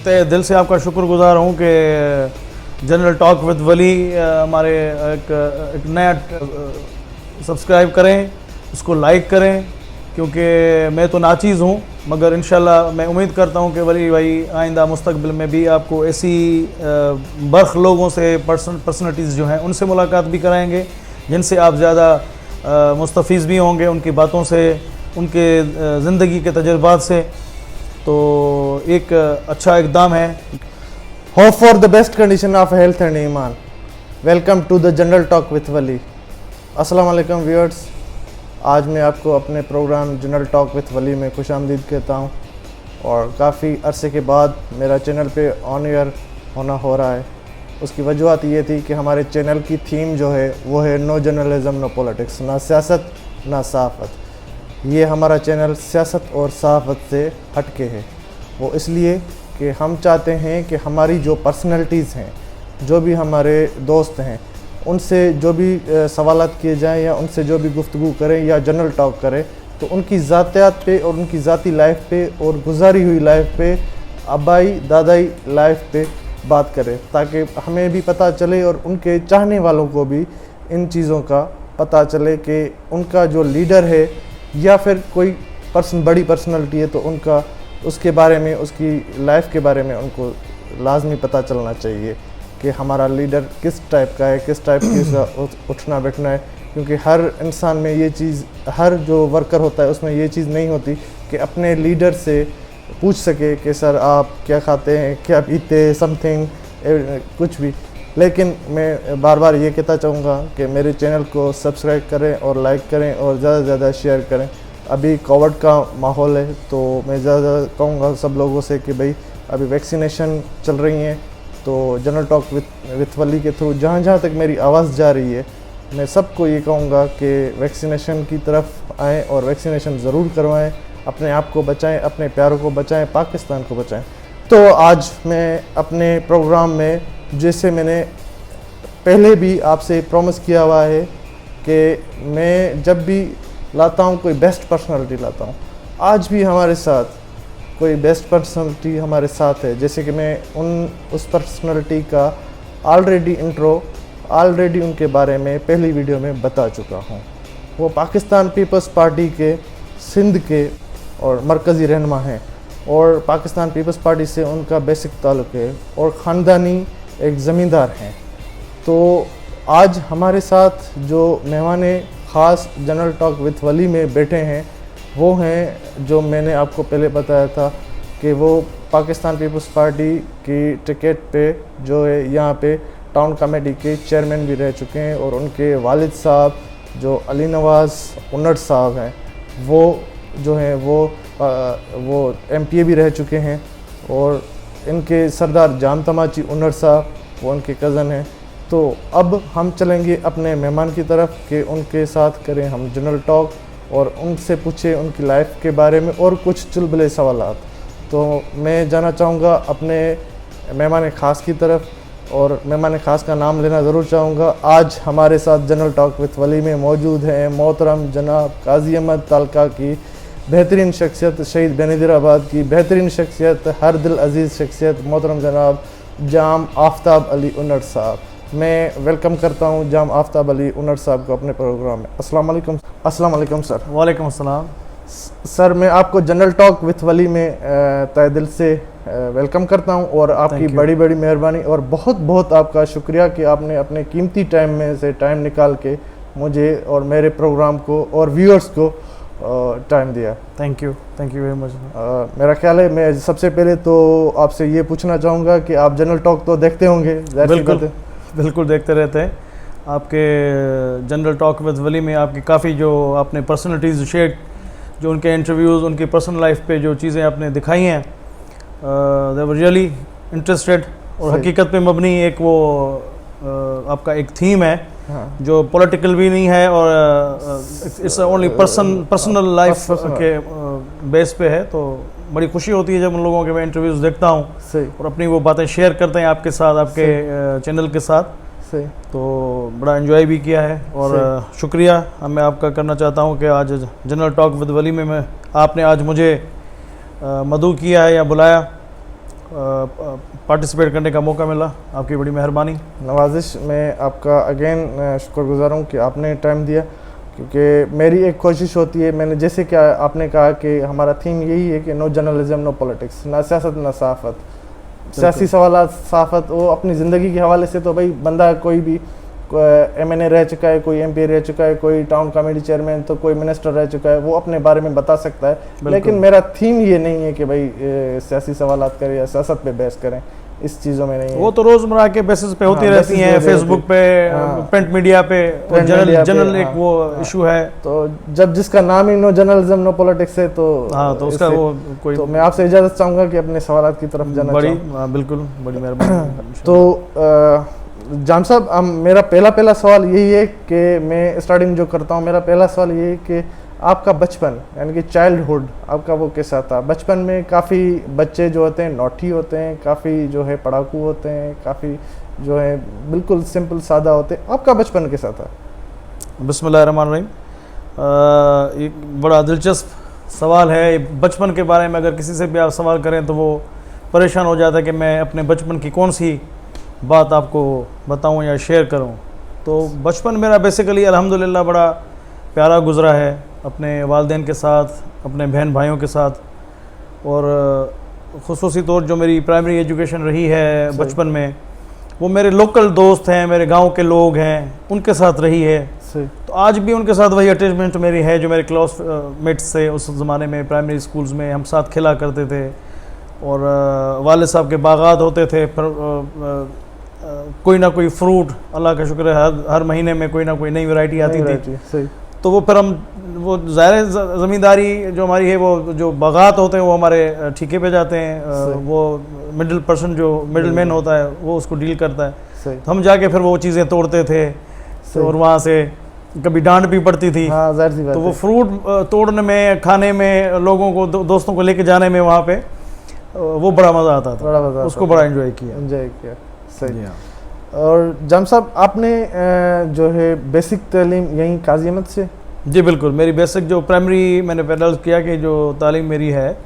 तहे दिल से आपका शुक्रगुजार हूँ कि जनरल टॉक विद वली हमारे एक नया सब्सक्राइब करें, उसको लाइक करें, क्योंकि मैं तो नाचीज़ हूँ, मगर इंशाल्लाह मैं उम्मीद करता हूँ कि वली भाई आइंदा मुस्तकबिल में भी आपको ऐसी बर्ख लोगों से पर्सनैलिटीज़ जो हैं उनसे मुलाकात भी कराएंगे जिनसे आप ज़्यादा मुस्तफ़ीज़ भी होंगे, उनकी बातों से, उनके ज़िंदगी के तजुर्बात से। तो एक अच्छा इक़दाम है। Hope for the best condition of health and ईमान। Welcome to the general talk with Wali. अस्सलाम वालेकुम व्यूअर्स, आज मैं आपको अपने program general talk with Wali में खुशामदीद कहता हूँ और काफ़ी अरसे के बाद मेरा चैनल पे ऑन एयर होना हो रहा है। उसकी वजूहत ये थी कि हमारे चैनल की थीम जो है वो है नो जर्नलिज्म नो पॉलिटिक्स, ना सियासत ना सहाफ़त। ये हमारा चैनल सियासत और सहाफ़त से हटके है। वो इसलिए कि हम चाहते हैं कि हमारी जो पर्सनैलिटीज़ हैं, जो भी हमारे दोस्त हैं, उनसे जो भी सवालात किए जाएं या उनसे जो भी गुफ्तगू करें या जनरल टॉक करें तो उनकी ज़ातियात पे और उनकी ज़ाती लाइफ पे और गुजारी हुई लाइफ पे, आबाई दादाई लाइफ पे बात करें, ताकि हमें भी पता चले और उनके चाहने वालों को भी इन चीज़ों का पता चले कि उनका जो लीडर है या फिर कोई बड़ी पर्सनैलिटी है तो उनका उसके बारे में, उसकी लाइफ के बारे में उनको लाजमी पता चलना चाहिए कि हमारा लीडर किस टाइप का है, किस टाइप की उठना बैठना है। क्योंकि हर इंसान में ये चीज़, हर जो वर्कर होता है उसमें ये चीज़ नहीं होती कि अपने लीडर से पूछ सके कि सर आप क्या खाते हैं, क्या पीते, समथिंग कुछ भी। लेकिन मैं बार बार ये कहता चाहूँगा कि मेरे चैनल को सब्सक्राइब करें और लाइक करें और ज़्यादा से ज़्यादा शेयर करें। अभी कोविड का माहौल है तो मैं ज़्यादा कहूँगा सब लोगों से कि भाई अभी वैक्सीनेशन चल रही हैं, तो जनरल टॉक विथ वली के थ्रू जहाँ जहाँ तक मेरी आवाज़ जा रही है मैं सबको ये कहूँगा कि वैक्सीनेशन की तरफ आएँ और वैक्सीनेशन ज़रूर करवाएं, अपने आप को बचाएं, अपने प्यारों को बचाएं, पाकिस्तान को बचाएं। तो आज मैं अपने प्रोग्राम में, जैसे मैंने पहले भी आपसे प्रॉमिस किया हुआ है कि मैं जब भी लाता हूँ कोई बेस्ट पर्सनालिटी लाता हूँ, आज भी हमारे साथ कोई बेस्ट पर्सनालिटी हमारे साथ है। जैसे कि मैं उस पर्सनालिटी का ऑलरेडी उनके बारे में पहली वीडियो में बता चुका हूँ। वो पाकिस्तान पीपल्स पार्टी के सिंध के और मरकज़ी रहनुमा हैं और पाकिस्तान पीपल्स पार्टी से उनका बेसिक ताल्लुक़ है और ख़ानदानी एक ज़मींदार हैं। तो आज हमारे साथ जो मेहमान ख़ास जनरल टॉक विथ वली में बैठे हैं वो हैं, जो मैंने आपको पहले बताया था कि वो पाकिस्तान पीपल्स पार्टी की टिकट पे जो है यहाँ पे टाउन कमेटी के चेयरमैन भी रह चुके हैं और उनके वालिद साहब जो अली नवाज़ उन्नड़ साहब हैं वो जो हैं वो MPA भी रह चुके हैं और इनके सरदार जाम तमाची उन्नड़ साहब वो उनके कज़न हैं। तो अब हम चलेंगे अपने मेहमान की तरफ कि उनके साथ करें हम जनरल टॉक और उनसे पूछे उनकी लाइफ के बारे में और कुछ चुलबुले सवालात। तो मैं जाना चाहूँगा अपने मेहमान ख़ास की तरफ और मेहमान ख़ास का नाम लेना ज़रूर चाहूँगा। आज हमारे साथ जनरल टॉक विथ वली में मौजूद हैं मोहतरम जनाब काजी अहमद तालका की बेहतरीन शख्सियत, शहीद बेनज़ीराबाद की बेहतरीन शख्सियत, हर दिल अजीज़ शख्सियत, मोहतरम जनाब जाम आफ्ताब अली उन्नड़ साहब। मैं वेलकम करता हूं जाम आफ्ताब अली उन्नड़ साहब को अपने प्रोग्राम में। अस्सलाम वालेकुम सर। वालेकुम अस्सलाम सर, मैं आपको जनरल टॉक विथ वली में तहे दिल से वेलकम करता हूं और आपकी बड़ी बड़ी मेहरबानी और बहुत बहुत आपका शुक्रिया कि आपने अपने कीमती टाइम में से टाइम निकाल के मुझे और मेरे प्रोग्राम को और व्यूअर्स को टाइम दिया। Thank you very much. मेरा ख्याल है मैं सबसे पहले तो आपसे ये पूछना चाहूँगा कि आप जनरल टॉक तो देखते होंगे? बिल्कुल देखते रहते हैं। आपके जनरल टॉक विद वली में आपकी काफ़ी जो आपने पर्सनैलिटीज़ शेयर, जो उनके इंटरव्यूज़, उनकी पर्सनल लाइफ पे जो चीज़ें आपने दिखाई हैं, दे वर रियली इंटरेस्टेड और हकीकत पे मबनी एक वो आपका एक थीम है। हाँ। जो पॉलिटिकल भी नहीं है और इट्स ओनली पर्सनल लाइफ के बेस पे है। तो बड़ी खुशी होती है जब उन लोगों के मैं इंटरव्यूज़ देखता हूँ और अपनी वो बातें शेयर करते हैं आपके साथ, आपके चैनल के साथ। तो बड़ा एंजॉय भी किया है और शुक्रिया मैं आपका करना चाहता हूँ कि आज जनरल टॉक विद वली में आपने आज मुझे मदऊ किया है या बुलाया पार्टिसिपेट करने का मौका मिला, आपकी बड़ी मेहरबानी। नवाजिश, मैं आपका अगेन शुक्रगुजार हूँ कि आपने टाइम दिया, क्योंकि मेरी एक कोशिश होती है, मैंने जैसे कि आपने कहा कि हमारा थीम यही है कि नो जर्नलिज्म नो पॉलिटिक्स, ना सियासत ना सहाफ़त। सियासी सवाल सहाफ़त वो अपनी ज़िंदगी के हवाले से तो भाई बंदा कोई भी MNA रह चुका है, कोई MP रह चुका है, कोई टाउन कमेटी चेयरमैन, तो कोई मिनिस्टर रह चुका है, वो अपने बारे में बता सकता है। लेकिन मेरा थीम ये नहीं है कि भाई सियासी सवालात करें या सियासत पे बहस करें, इस चीज़ों में नहीं है। वो तो रोज़मर्रा के बेसिस पे होती रहती हैं, फेसबुक पे, प्रिंट मीडिया पे, जनरल एक वो इशू है। तो जब जिसका नाम ही नो जर्नलिज्म नो पॉलिटिक्स है तो तो उसका वो कोई, तो मैं आपसे इजाज़त चाहूँगा कि अपने सवालात की तरफ जाना बड़ी बिल्कुल बड़ी मेहरबानी। तो जाम साहब, मेरा पहला सवाल यही है कि मैं स्टार्टिंग जो करता हूँ, मेरा पहला सवाल ये है कि आपका बचपन यानी कि चाइल्डहुड आपका वो कैसा था? बचपन में काफ़ी बच्चे जो होते हैं नॉटी होते हैं, काफ़ी जो है पढ़ाकू होते हैं, काफ़ी जो है बिल्कुल सिंपल सादा होते हैं, आपका बचपन कैसा था? बिस्मिल्लाहिर्रहमानिर्रहीम। एक बड़ा दिलचस्प सवाल है। बचपन के बारे में अगर किसी से भी आप सवाल करें तो वो परेशान हो जाता है कि मैं अपने बचपन की कौन सी बात आपको बताऊं या शेयर करूं। तो बचपन मेरा बेसिकली अल्हम्दुलिल्लाह बड़ा प्यारा गुज़रा है, अपने वालिदैन के साथ, अपने बहन भाइयों के साथ, और ख़ुसूसी तौर जो मेरी प्राइमरी एजुकेशन रही है बचपन में, वो मेरे लोकल दोस्त हैं, मेरे गांव के लोग हैं, उनके साथ रही है। तो आज भी उनके साथ वही अटैचमेंट मेरी है जो मेरे क्लास मेट्स से उस ज़माने में प्राइमरी स्कूल्स में हम साथ खेला करते थे, और वालिद साहब के बागात होते थे, फिर कोई ना कोई फ्रूट, अल्लाह का शुक्र है हर महीने में कोई ना कोई नई वैरायटी आती थी। सही। तो वो फिर हम वो ज़ाहिर ज़मींदारी जो हमारी है, वो जो बागात होते हैं वो हमारे ठेके पे जाते हैं, वो मिडिल पर्सन जो मिडिल मैन होता है वो उसको डील करता है। तो हम जाके फिर वो चीज़ें तोड़ते थे, और वहाँ से कभी डांट भी पड़ती थी। तो वो फ्रूट तोड़ने में, खाने में, लोगों को दोस्तों को लेके जाने में वहाँ पे वो बड़ा मज़ा आता था, उसको बड़ा एंजॉय किया। सही। और जाम साहब, आपने जो है बेसिक तालीम यहीं काजी अहमद से? जी बिल्कुल, मेरी बेसिक जो प्राइमरी मैंने पहले किया कि जो तालीम मेरी है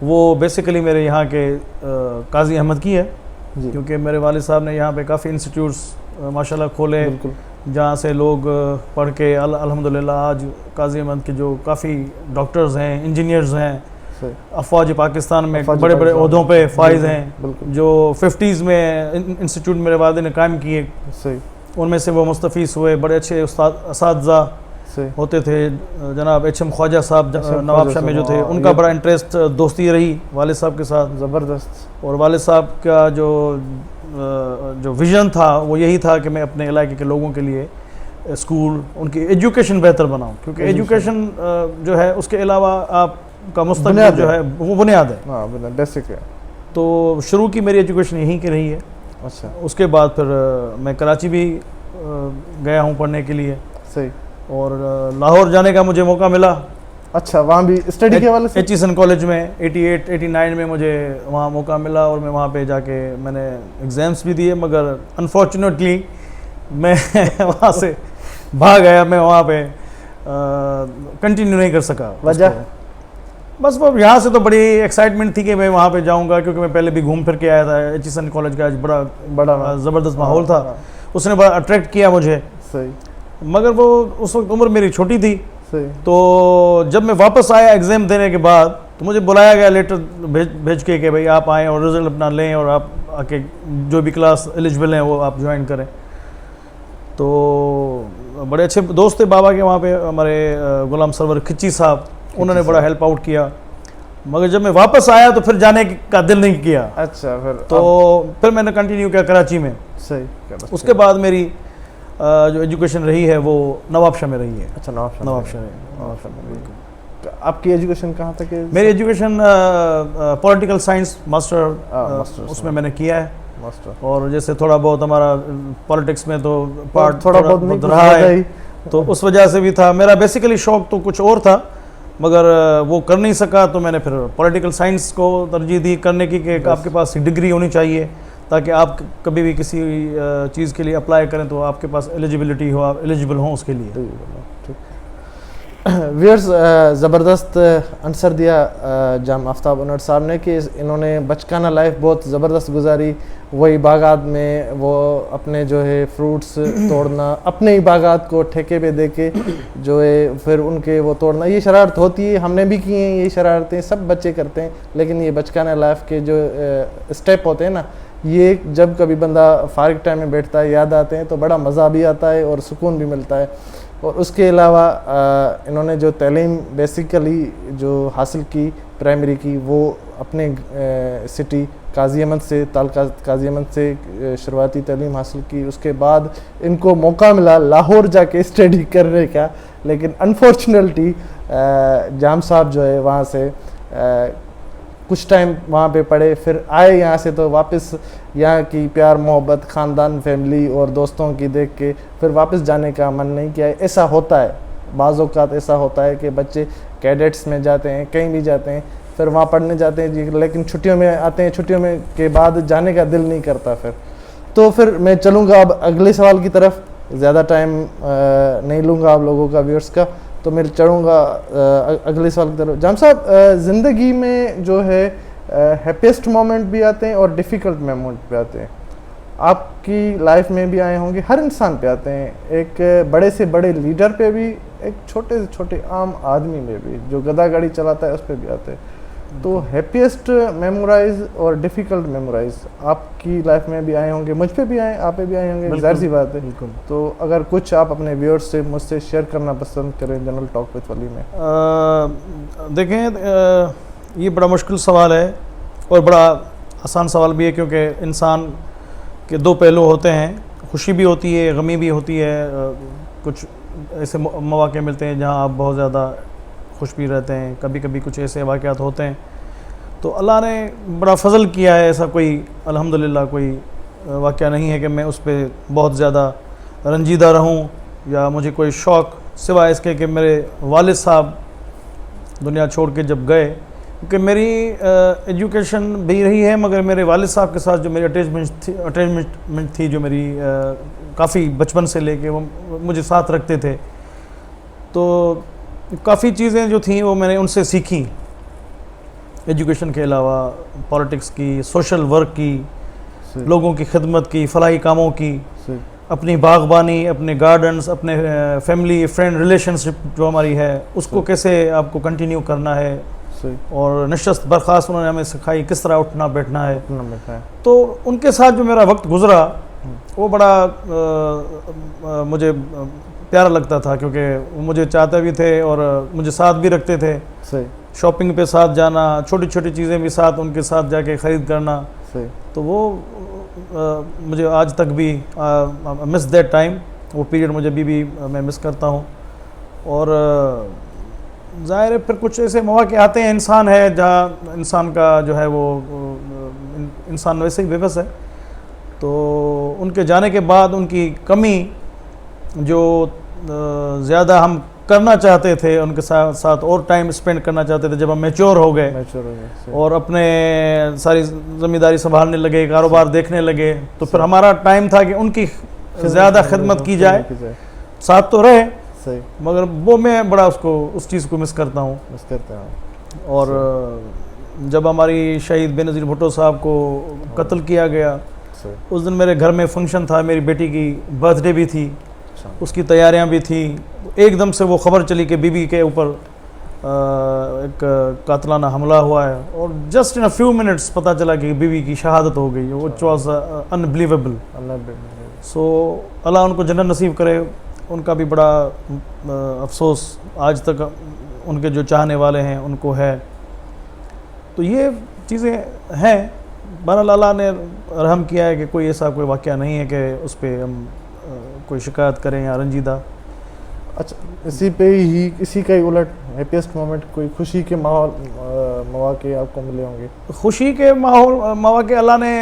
वो बेसिकली मेरे यहाँ के काजी अहमद की है, क्योंकि मेरे वालिद साहब ने यहाँ पे काफ़ी इंस्टीट्यूट्स माशाल्लाह खोले, जहाँ से लोग पढ़ के अल्हम्दुलिल्लाह आज काजी अहमद के जो काफ़ी डॉक्टर्स हैं, इंजीनियर्स हैं, अफवाज पाकिस्तान में बड़े बड़े ओहदों पे फाइज हैं, जो 50s में इंस्टीट्यूट मेरे वालिद ने कायम किए, उनमें से वो मुस्तफ़ीज़ हुए। बड़े अच्छे उस्ताद होते थे, जनाब HM ख्वाजा साहब नवाबशाह में जो थे, उनका बड़ा इंटरेस्ट, दोस्ती रही वालिद साहब के साथ ज़बरदस्त। और वालिद साहब का जो विज़न था वो यही था कि मैं अपने इलाके के लोगों के लिए स्कूल, उनकी एजुकेशन बेहतर बनाऊँ, क्योंकि एजुकेशन जो है उसके अलावा आप का मुस्तक़बिल जो है वो बुनियाद है, बेसिक है। तो शुरू की मेरी एजुकेशन यहीं की रही है। अच्छा। उसके बाद फिर मैं कराची भी गया हूँ पढ़ने के लिए। सही। और लाहौर जाने का मुझे मौका मिला। अच्छा, वहाँ भी स्टडी के वाले से? HESN कॉलेज में 88-89 में मुझे वहाँ मौका मिला, और मैं वहाँ पे जाके मैंने एग्ज़ाम्स भी दिए, मगर अनफॉर्चुनेटली मैं वहाँ से भाग गया। मैं वहाँ पे कंटिन्यू नहीं कर सका। वजह? बस वो यहाँ से तो बड़ी एक्साइटमेंट थी कि मैं वहाँ पे जाऊँगा, क्योंकि मैं पहले भी घूम फिर के आया था। HESN कॉलेज का आज बड़ा ज़बरदस्त माहौल था, उसने बड़ा अट्रैक्ट किया मुझे। सही। मगर वो उस वक्त उम्र मेरी छोटी थी। सही। तो जब मैं वापस आया एग्ज़ाम देने के बाद, तो मुझे बुलाया गया लेटर भेज के कि भाई आप आएँ और रिज़ल्ट अपना लें, और आप आके जो भी क्लास एलिजिबल हैं वो आप ज्वाइन करें। तो बड़े अच्छे दोस्त थे बाबा के वहाँ पे, हमारे गुलाम सरवर खिच्ची साहब, उन्होंने बड़ा हेल्प आउट किया। मगर जब मैं वापस आया तो फिर जाने का दिल नहीं किया। अच्छा। फिर मैंने कंटिन्यू किया कराची में। सही। उसके बाद मेरी जो एजुकेशन रही है वो नवाबशाह में रही है। अच्छा, नवाबशाह में। आपकी एजुकेशन कहाँ तक है? मेरी एजुकेशन पॉलिटिकल साइंस मास्टर उसमें मैंने किया है। और जैसे थोड़ा बहुत हमारा पॉलिटिक्स में तो पार्ट थोड़ा बहुत रहा है, तो उस वजह से भी था। मेरा बेसिकली शौक तो कुछ और था, मगर वो कर नहीं सका, तो मैंने फिर पॉलिटिकल साइंस को तरजीह दी करने की कि आपके पास डिग्री होनी चाहिए, ताकि आप कभी भी किसी चीज़ के लिए अप्लाई करें तो आपके पास एलिजिबिलिटी हो, आप एलिजिबल हों उसके लिए। व्यूअर्स, ज़बरदस्त आंसर दिया जाम आफ्ताब अनवर साहब ने कि इन्होंने बचकाना लाइफ बहुत ज़बरदस्त गुजारी। वही बागात में वो अपने जो है फ्रूट्स तोड़ना, अपने ही बागात को ठेके पे दे के जो है फिर उनके वो तोड़ना, ये शरारत होती है, हमने भी की हैं ये शरारतें, सब बच्चे करते हैं। लेकिन ये बचकाना लाइफ के जो स्टेप होते हैं ना, ये जब कभी बंदा फारिग टाइम में बैठता है, याद आते हैं तो बड़ा मज़ा भी आता है और सुकून भी मिलता है। और उसके अलावा इन्होंने जो तालीम बेसिकली जो हासिल की प्राइमरी की, वो अपने सिटी काजी अहमद से, काजी अहमद से शुरुआती तालीम हासिल की। उसके बाद इनको मौका मिला लाहौर जाके स्टडी करने का, लेकिन अनफॉर्चुनेटली जाम साहब जो है वहाँ से कुछ टाइम वहाँ पे पढ़े, फिर आए यहाँ से तो वापस यहाँ की प्यार मोहब्बत, ख़ानदान, फैमिली और दोस्तों की देख के फिर वापस जाने का मन नहीं किया। ऐसा होता है, बाज़ औक़ात ऐसा होता है कि बच्चे कैडेट्स में जाते हैं, कहीं भी जाते हैं, फिर वहाँ पढ़ने जाते हैं जी, लेकिन छुट्टियों में आते हैं, छुट्टियों में के बाद जाने का दिल नहीं करता। फिर मैं चलूँगा अब अगले सवाल की तरफ, ज़्यादा टाइम नहीं लूँगा आप लोगों का, व्यूअर्स का, तो मैं चढ़ूँगा अगले सवाल की तरफ। जाम साहब, ज़िंदगी में जो है हैप्पीएस्ट मोमेंट भी आते हैं और डिफ़िकल्ट मोमेंट भी आते हैं। आपकी लाइफ में भी आए होंगे, हर इंसान पे आते हैं, एक बड़े से बड़े लीडर पे भी, एक छोटे से छोटे आम आदमी में भी, जो गधा गाड़ी चलाता है उस पर भी आते हैं। तो हैप्पीएस्ट मेमोराइज और डिफ़िकल्ट मेमोराइज आपकी लाइफ में भी आए होंगे, मुझ पे भी आए, आप पे भी आए होंगे, जाहिर सी बात है। बिल्कुल। तो अगर कुछ आप अपने व्यूअर्स से मुझसे शेयर करना पसंद करें जनरल टॉक विद वली में। देखें, ये बड़ा मुश्किल सवाल है और बड़ा आसान सवाल भी है, क्योंकि इंसान के दो पहलू होते हैं, खुशी भी होती है, गमी भी होती है। कुछ ऐसे मौके मिलते हैं जहाँ आप बहुत ज़्यादा खुश भी रहते हैं, कभी कभी कुछ ऐसे वाक़यात होते हैं। तो अल्लाह ने बड़ा फ़ज़ल किया है, ऐसा कोई अल्हम्दुलिल्लाह कोई वाक़या नहीं है कि मैं उस पर बहुत ज़्यादा रंजीदा रहूं या मुझे कोई शौक़, सिवाय इसके कि मेरे वालिद साहब दुनिया छोड़ के जब गए, क्योंकि मेरी एजुकेशन भी रही है, मगर मेरे वालिद साहब के साथ जो मेरी अटैचमेंट थी, जो मेरी काफ़ी बचपन से लेके वो मुझे साथ रखते थे, तो काफ़ी चीज़ें जो थी वो मैंने उनसे सीखी, एजुकेशन के अलावा पॉलिटिक्स की, सोशल वर्क की, लोगों की खिदमत की, फलाही कामों की, अपनी बागबानी, अपने गार्डन्स, अपने फैमिली फ्रेंड रिलेशनशिप जो हमारी है उसको कैसे आपको कंटिन्यू करना है, और नशस्त बर्खास्त उन्होंने हमें सिखाई किस तरह उठना बैठना है। तो उनके साथ जो मेरा वक्त गुज़रा वो बड़ा मुझे प्यारा लगता था, क्योंकि वो मुझे चाहते भी थे और मुझे साथ भी रखते थे। शॉपिंग पे साथ जाना, छोटी छोटी चीज़ें भी साथ उनके साथ जाके ख़रीद करना, तो वो मुझे आज तक भी मिस दैट टाइम, वो पीरियड मुझे भी मैं मिस करता हूँ। और ज़ाहिर है फिर कुछ ऐसे मौके आते हैं, इंसान है जहाँ इंसान का जो है वो इंसान वैसे ही बेबस है, तो उनके जाने के बाद उनकी कमी जो ज़्यादा हम करना चाहते थे उनके साथ और टाइम स्पेंड करना चाहते थे, जब हम मैच्योर हो गए और अपने सारी ज़िम्मेदारी संभालने लगे, कारोबार देखने लगे, तो फिर हमारा टाइम था कि उनकी ज़्यादा खिदमत की जाए। साथ तो रहे मगर वो मैं बड़ा उस चीज़ को मिस करता हूँ। और जब हमारी शहीद बेनज़ीर भुट्टो साहब को कत्ल किया गया, उस दिन मेरे घर में फंक्शन था, मेरी बेटी की बर्थडे भी थी, उसकी तैयारियां भी थी। एकदम से वो ख़बर चली कि बीबी के ऊपर एक कातलाना हमला हुआ है, और just in a few minutes पता चला कि बीबी की शहादत हो गई। वो इट वाज अनबिलीवेबल। सो अल्लाह उनको जन्नत नसीब करे। उनका भी बड़ा अफसोस आज तक उनके जो चाहने वाले हैं उनको है। तो ये चीज़ें हैं। बहरहाल अल्लाह ने रहम किया है कि कोई ऐसा कोई वाक़या नहीं है कि उस पर हम कोई शिकायत करें या रंजीदा। अच्छा, इसी का ही उलट हैप्पीएस्ट मोमेंट, कोई खुशी के माहौल मौके आपको मिले होंगे? खुशी के मौके अल्लाह ने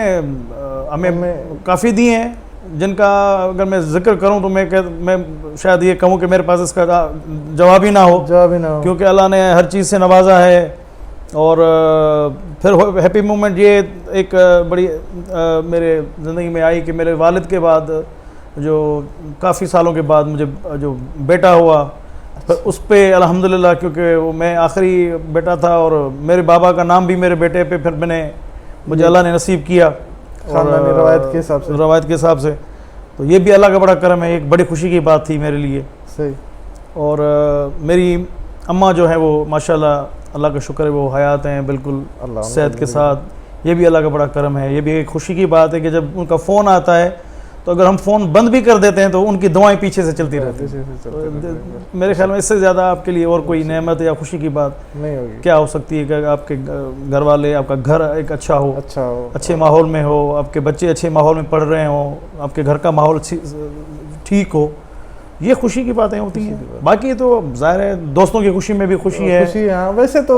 हमें काफ़ी दिए हैं, जिनका अगर मैं जिक्र करूं तो मैं शायद ये कहूं कि मेरे पास इसका जवाब ही ना हो, क्योंकि अल्लाह ने हर चीज़ से नवाजा है। और फिर हैप्पी मोमेंट ये एक बड़ी मेरे ज़िंदगी में आई कि मेरे वालिद के बाद जो काफ़ी सालों के बाद मुझे जो बेटा हुआ, पर उस पे अल्हम्दुलिल्लाह, क्योंकि वो मैं आखिरी बेटा था और मेरे बाबा का नाम भी मेरे बेटे पे फिर मुझे अल्लाह ने नसीब किया खानदानी रवायत के हिसाब से। रवायत के हिसाब से, तो ये भी अल्लाह का बड़ा करम है, एक बड़ी खुशी की बात थी मेरे लिए। सही। और मेरी अम्मा जो है वो माशाल्लाह अल्लाह का शुक्र है वो हयात हैं बिल्कुल सेहत के साथ, ये भी अल्लाह का बड़ा करम है। ये भी एक खुशी की बात है कि जब उनका फ़ोन आता है तो अगर हम फ़ोन बंद भी कर देते हैं तो उनकी दुआएं पीछे से चलती रहती हैं। मेरे ख्याल में इससे ज़्यादा आपके लिए और कोई नेमत या खुशी की बात नहीं होगी। क्या हो सकती है कि आपके घर वाले, आपका घर एक अच्छा हो, अच्छे माहौल में हो, आपके बच्चे अच्छे माहौल में पढ़ रहे हों, आपके घर का माहौल ठीक हो, ये खुशी की बातें होती हैं। बाकी तो ज़ाहिर है दोस्तों की खुशी में भी खुशी है, हाँ, वैसे तो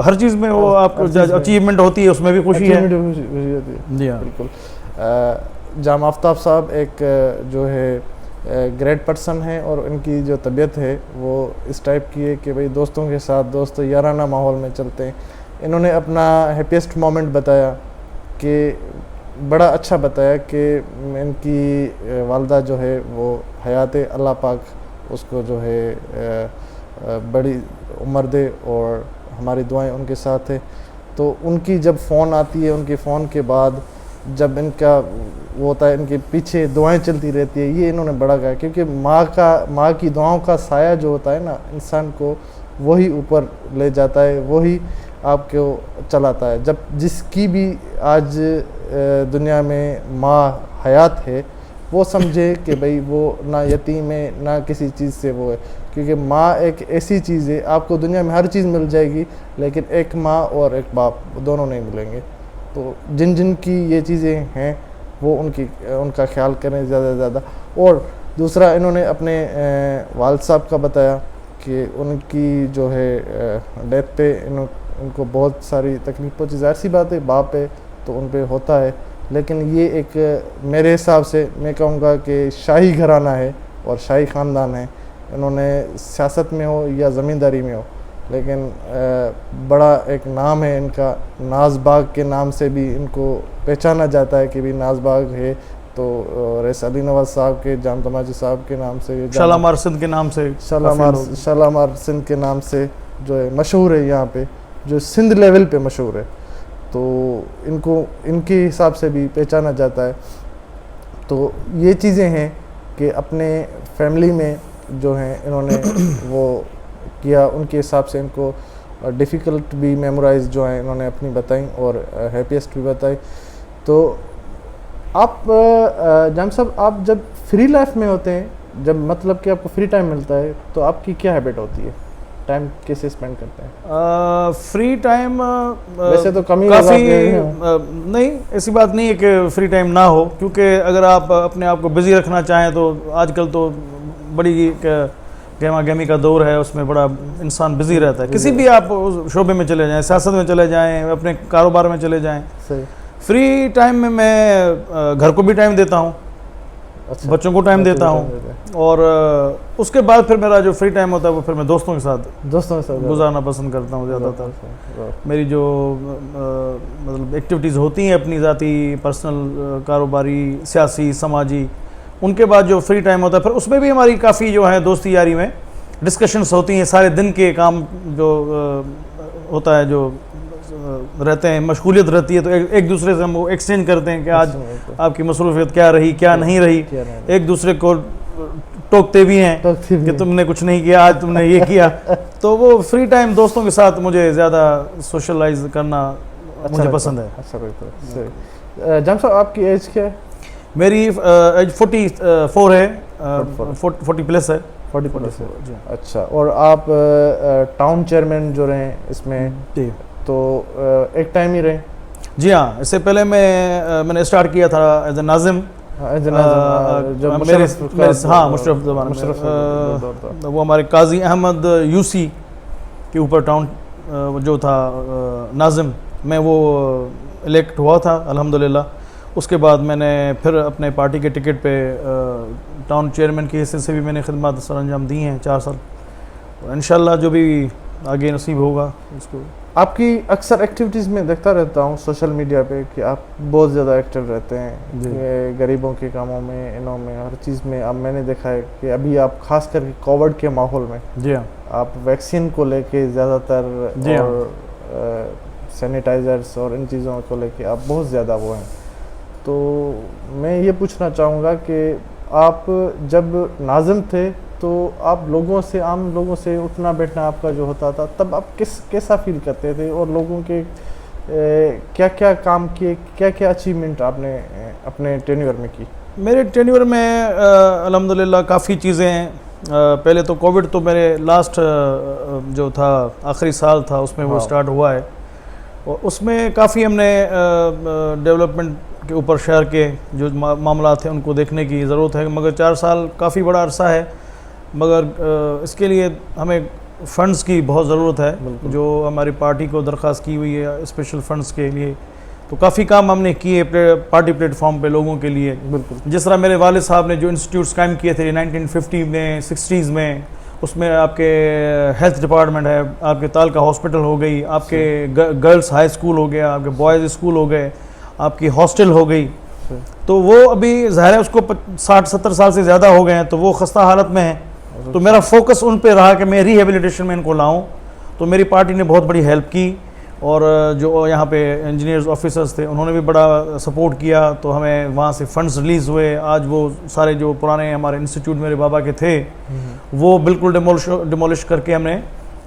हर चीज़ में वो आपको अचीवमेंट होती है उसमें भी खुशी है। जी हाँ, बिल्कुल। जाम आफ्ताब साहब एक जो है ग्रेट पर्सन है और इनकी जो तबीयत है वो इस टाइप की है कि भाई दोस्तों के साथ दोस्त याराना माहौल में चलते हैं। इन्होंने अपना हैप्पीएस्ट मोमेंट बताया कि बड़ा अच्छा बताया कि इनकी वालदा जो है वो हयात अल्लाह पाक उसको जो है बड़ी उम्र दे और हमारी दुआएं उनके साथ है। तो उनकी जब फ़ोन आती है, उनके फ़ोन के बाद जब इनका वो होता है, इनके पीछे दुआएं चलती रहती है, ये इन्होंने बड़ा कहा। क्योंकि माँ की दुआओं का साया जो होता है ना, इंसान को वही ऊपर ले जाता है, वही आपको चलाता है। जब जिसकी भी आज दुनिया में माँ हयात है वो समझे कि भाई वो ना यतीम है ना किसी चीज़ से वो है। क्योंकि माँ एक ऐसी चीज़ है, आपको दुनिया में हर चीज़ मिल जाएगी लेकिन एक माँ और एक बाप दोनों नहीं मिलेंगे। तो जिन की ये चीज़ें हैं वो उनका ख्याल करें ज़्यादा से ज़्यादा। और दूसरा इन्होंने अपने वालिद साहब का बताया कि उनकी जो है डेथ पे उनको बहुत सारी तकलीफ पहुंची। ज़ाहिर सी बात है, बाप है तो उन पे होता है, लेकिन ये एक मेरे हिसाब से मैं कहूँगा कि शाही घराना है और शाही ख़ानदान है। इन्होंने सियासत में हो या ज़मींदारी में हो, लेकिन बड़ा एक नाम है इनका। नाज बाग के नाम से भी इनको पहचाना जाता है कि भी नाज बाग है। तो रईस अली नवाज़ साहब के, जाम तमाजी साहब के नाम से, शालामार सिंध के नाम से, शालामार सिंध के नाम से जो है मशहूर है, यहाँ पे जो सिंध लेवल पे मशहूर है। तो इनको इनके हिसाब से भी पहचाना जाता है। तो ये चीज़ें हैं कि अपने फैमिली में जो हैं इन्होंने वो किया, उनके हिसाब से इनको डिफ़िकल्ट भी मेमोराइज जो हैं इन्होंने अपनी बताई और हैप्पीएस्ट भी बताई। तो आप जाम साहब, आप जब फ्री लाइफ में होते हैं, जब मतलब कि आपको फ्री टाइम मिलता है, तो आपकी क्या हैबिट होती है? टाइम कैसे स्पेंड करते हैं? फ्री टाइम वैसे तो कमी काफ़ी नहीं, ऐसी बात नहीं है कि फ्री टाइम ना हो, क्योंकि अगर आप अपने आप को बिज़ी रखना चाहें तो आजकल तो बड़ी गहमा गहमी का दौर है, उसमें बड़ा इंसान बिज़ी रहता है। किसी भी आप शोबे में चले जाएं, सियासत में चले जाएं, अपने कारोबार में चले जाएं। सही। फ्री टाइम में मैं घर को भी टाइम देता हूँ, अच्छा, बच्चों को टाइम देता हूँ, और उसके बाद फिर मेरा जो फ्री टाइम होता है वो फिर मैं दोस्तों के साथ गुजारना पसंद करता हूँ ज़्यादातर। मेरी जो मतलब एक्टिविटीज़ होती हैं अपनी ज़ाती, पर्सनल, कारोबारी, सियासी, समाजी, उनके बाद जो फ्री टाइम होता है फिर उसमें भी हमारी काफ़ी जो है दोस्ती यारी में डिस्कशंस होती हैं। सारे दिन के काम जो होता है, जो रहते हैं, मशगूलियत रहती है, तो एक दूसरे से हम वो एक्सचेंज करते हैं कि आज आपकी मसरूफियत क्या रही, क्या नहीं रही। एक दूसरे को टोकते भी हैं कि तुमने कुछ नहीं किया, आज तुमने ये किया। तो वो फ्री टाइम दोस्तों के साथ मुझे ज़्यादा सोशलाइज करना मुझे पसंद है। अच्छा, जाम साहब आपकी एज क्या है? मेरी एज 44 है, 40 प्लस है। 40 अच्छा, और आप टाउन चेयरमैन जो रहे इसमें तो एक टाइम ही रहे? जी हाँ, इससे पहले मैंने स्टार्ट किया था एज ए नाज़िम, मुशर्रफ, वो हमारे काजी अहमद यूसी के ऊपर टाउन जो था नाज़िम, मैं वो इलेक्ट हुआ था अल्हम्दुलिल्लाह। उसके बाद मैंने फिर अपने पार्टी के टिकट पे टाउन चेयरमैन की हैसियत से भी मैंने खिदमत सर अंजाम दी हैं 4 साल। इंशाल्लाह जो भी आगे नसीब होगा उसको। आपकी अक्सर एक्टिविटीज़ में देखता रहता हूँ सोशल मीडिया पे कि आप बहुत ज़्यादा एक्टिव रहते हैं, ये गरीबों के कामों में, इनों में, हर चीज़ में। अब मैंने देखा है कि अभी आप खास करके कोविड के माहौल में जी हाँ, आप वैक्सीन को लेके ज़्यादातर और सैनिटाइज़र्स और इन चीज़ों को लेके आप बहुत ज़्यादा वो हैं। तो मैं ये पूछना चाहूँगा कि आप जब नाज़िम थे तो आप लोगों से, आम लोगों से उठना बैठना आपका जो होता था, तब आप कैसा फील करते थे और लोगों के क्या क्या काम किए, क्या क्या अचीवमेंट आपने अपने टेन्योर में की? मेरे टेन्योर में अल्हम्दुलिल्लाह काफ़ी चीज़ें हैं। पहले तो कोविड तो मेरे लास्ट जो था आखिरी साल था उसमें वो स्टार्ट हुआ है, और उसमें काफ़ी हमने डेवलपमेंट के ऊपर शहर के जो मामला थे उनको देखने की ज़रूरत है। मगर 4 साल काफ़ी बड़ा अरसा है, मगर इसके लिए हमें फ़ंड्स की बहुत ज़रूरत है, जो हमारी पार्टी को दरख्वास्त की हुई है स्पेशल फ़ंड्स के लिए। तो काफ़ी काम हमने किए पार्टी प्लेटफॉर्म पे लोगों के लिए। बिल्कुल, जिस तरह मेरे वालिद साहब ने जो इंस्टीट्यूट्स कायम किए थे 1950 में, 60s में, उसमें आपके हेल्थ डिपार्टमेंट है, आपके तालका हॉस्पिटल हो गई, आपके गर्ल्स हाई स्कूल हो गया, आपके बॉयज़ स्कूल हो गए, आपकी हॉस्टल हो गई। तो वो अभी ज़ाहिर है उसको 60-70 साल से ज़्यादा हो गए हैं, तो वो खस्ता हालत में है। तो मेरा फोकस उन पे रहा कि मैं रिहेबिलिटेशन में इनको लाऊं। तो मेरी पार्टी ने बहुत बड़ी हेल्प की, और जो यहाँ पे इंजीनियर्स ऑफिसर्स थे उन्होंने भी बड़ा सपोर्ट किया। तो हमें वहाँ से फंड्स रिलीज़ हुए। आज वो सारे जो पुराने हमारे इंस्टीट्यूट मेरे बाबा के थे वो बिल्कुल डिमोलिश करके हमने